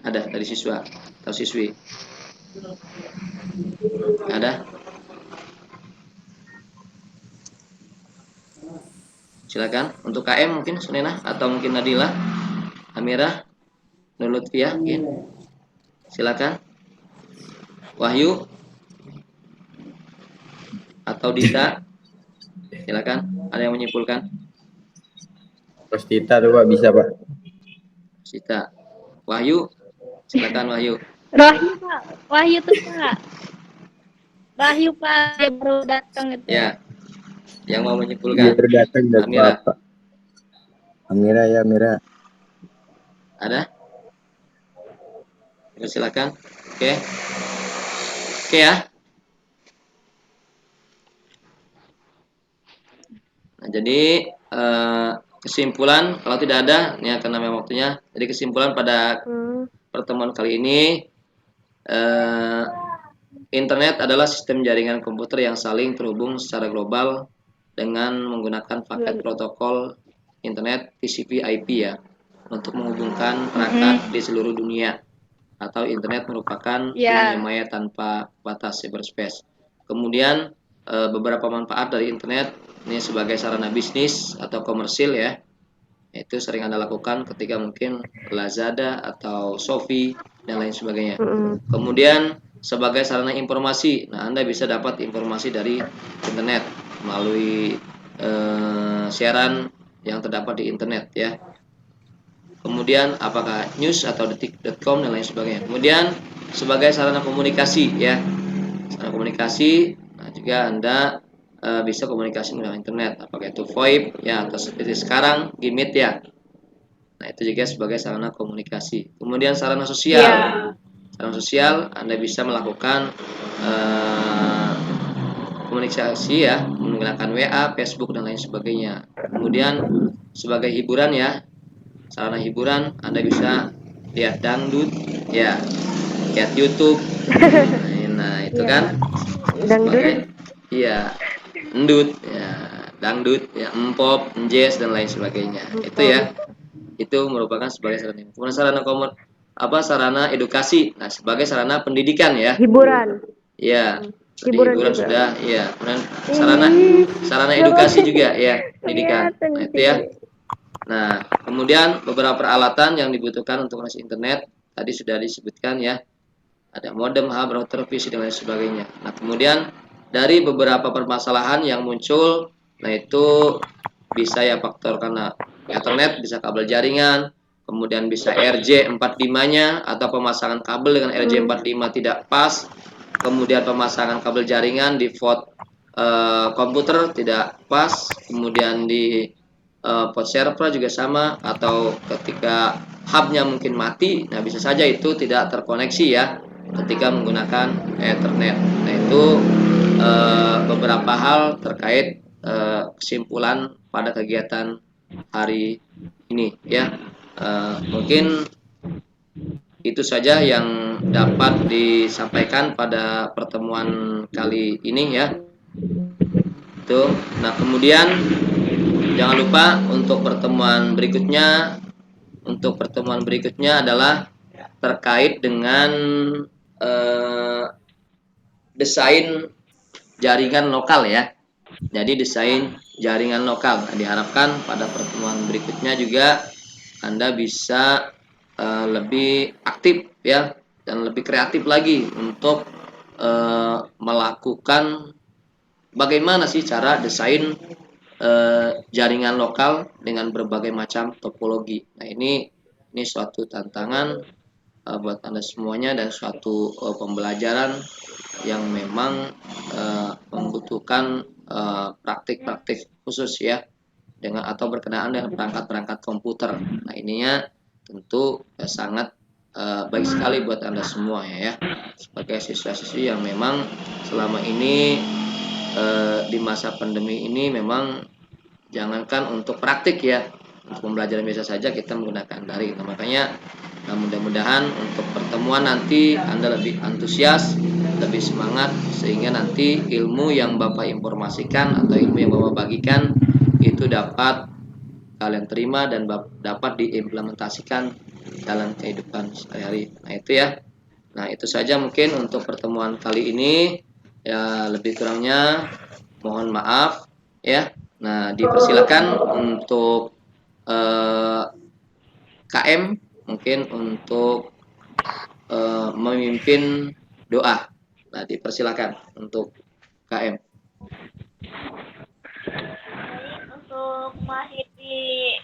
Ada dari siswa atau siswi? Ada? Silakan. Untuk KM mungkin Sunena atau mungkin Nadila, Amira, Nur Lutfiah mungkin. Silakan. Wahyu atau Dita, silakan. Ada yang menyimpulkan? Terus Tita tuh Pak, bisa Pak. Dita. Wahyu, silakan Wahyu. Wahyu Pak, Wahyu tuh Pak. Wahyu Pak, dia baru datang itu. Ya. Yang mau menyimpulkan? Dia datang dari Amira. Bapak. Amira ya, Amira. Ada? Silakan. Oke. Oke ya. Nah, jadi kesimpulan kalau tidak ada, ini akan namanya waktunya. Jadi kesimpulan pada pertemuan kali ini, internet adalah sistem jaringan komputer yang saling terhubung secara global dengan menggunakan paket protokol internet TCP/IP ya, untuk menghubungkan perangkat di seluruh dunia. Atau internet merupakan dunia maya tanpa batas cyberspace. Kemudian beberapa manfaat dari internet ini sebagai sarana bisnis atau komersil ya, itu sering Anda lakukan ketika mungkin Lazada atau Shopee dan lain sebagainya. Kemudian sebagai sarana informasi, nah Anda bisa dapat informasi dari internet melalui siaran yang terdapat di internet ya. Kemudian apakah news atau detik.com dan lain sebagainya. Kemudian sebagai sarana komunikasi ya, sarana komunikasi, nah juga Anda bisa komunikasi menggunakan internet, apakah itu VoIP ya atau seperti sekarang Gmeet ya. Nah itu juga sebagai sarana komunikasi. Kemudian sarana sosial, sarana sosial Anda bisa melakukan komunikasi ya, menggunakan WA, Facebook dan lain sebagainya. Kemudian sebagai hiburan ya, sarana hiburan Anda bisa lihat dangdut ya, lihat YouTube. Nah, itu Iya, kan dangdut. sebagai iya, endut ya, dangdut ya, empop, jazz dan lain sebagainya. Itu ya. Itu merupakan sebagai sarana. Kemudian sarana edukasi. Nah, sebagai sarana pendidikan ya. Hiburan. Ya, tadi Hiburan hiburan juga. sudah, ya. Kemudian Ih, sarana edukasi juga ya, iya, pendidikan. Nah, itu ya. Nah, kemudian beberapa peralatan yang dibutuhkan untuk akses internet tadi sudah disebutkan ya. Ada modem, hub, router, PC dan lain sebagainya. Nah, kemudian dari beberapa permasalahan yang muncul, nah itu bisa ya faktor karena Ethernet, bisa kabel jaringan, kemudian bisa RJ45-nya atau pemasangan kabel dengan RJ45 tidak pas, kemudian pemasangan kabel jaringan di port komputer tidak pas, kemudian di port server juga sama, atau ketika hubnya mungkin mati, nah bisa saja itu tidak terkoneksi ya ketika menggunakan Ethernet. Nah itu beberapa hal terkait kesimpulan pada kegiatan hari ini ya. Mungkin itu saja yang dapat disampaikan pada pertemuan kali ini ya. Itu. Nah, kemudian jangan lupa untuk pertemuan berikutnya adalah terkait dengan desain jaringan lokal ya. Jadi desain jaringan lokal. Nah, diharapkan pada pertemuan berikutnya juga Anda bisa lebih aktif ya dan lebih kreatif lagi untuk melakukan bagaimana sih cara desain jaringan lokal dengan berbagai macam topologi. Nah, ini suatu tantangan buat Anda semuanya dan suatu pembelajaran yang memang membutuhkan praktik-praktik khusus ya dengan atau berkenaan dengan perangkat-perangkat komputer. Nah, ininya tentu sangat baik sekali buat Anda semua ya sebagai siswa-siswi yang memang selama ini di masa pandemi ini memang jangankan untuk praktik ya, untuk pembelajaran biasa saja kita menggunakan daring. Nah, makanya mudah-mudahan untuk pertemuan nanti Anda lebih antusias, lebih semangat, sehingga nanti ilmu yang Bapak informasikan atau ilmu yang Bapak bagikan itu dapat kalian terima dan dapat diimplementasikan dalam kehidupan sehari-hari. Nah, itu ya. Nah, itu saja mungkin untuk pertemuan kali ini. Ya, lebih kurangnya mohon maaf ya. Nah, dipersilakan untuk KM mungkin untuk memimpin doa. Nah, dipersilakan untuk KM. Untuk mengakhiri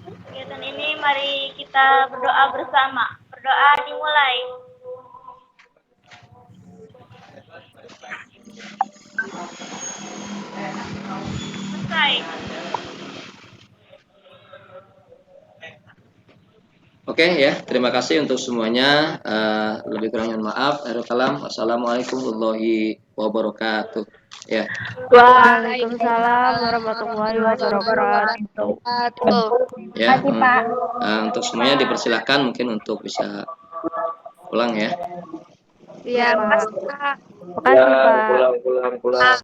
kegiatan ini, mari kita berdoa bersama. Berdoa dimulai. Selesai. Oke ya, terima kasih untuk semuanya. Lebih kurangnya maaf. Wassalamualaikum warahmatullahi wabarakatuh. Ya. Waalaikumsalam warahmatullahi wabarakatuh. Ya. Untuk semuanya dipersilakan mungkin untuk bisa pulang ya. Iya, Pak. Makasih, Pak. Pulang.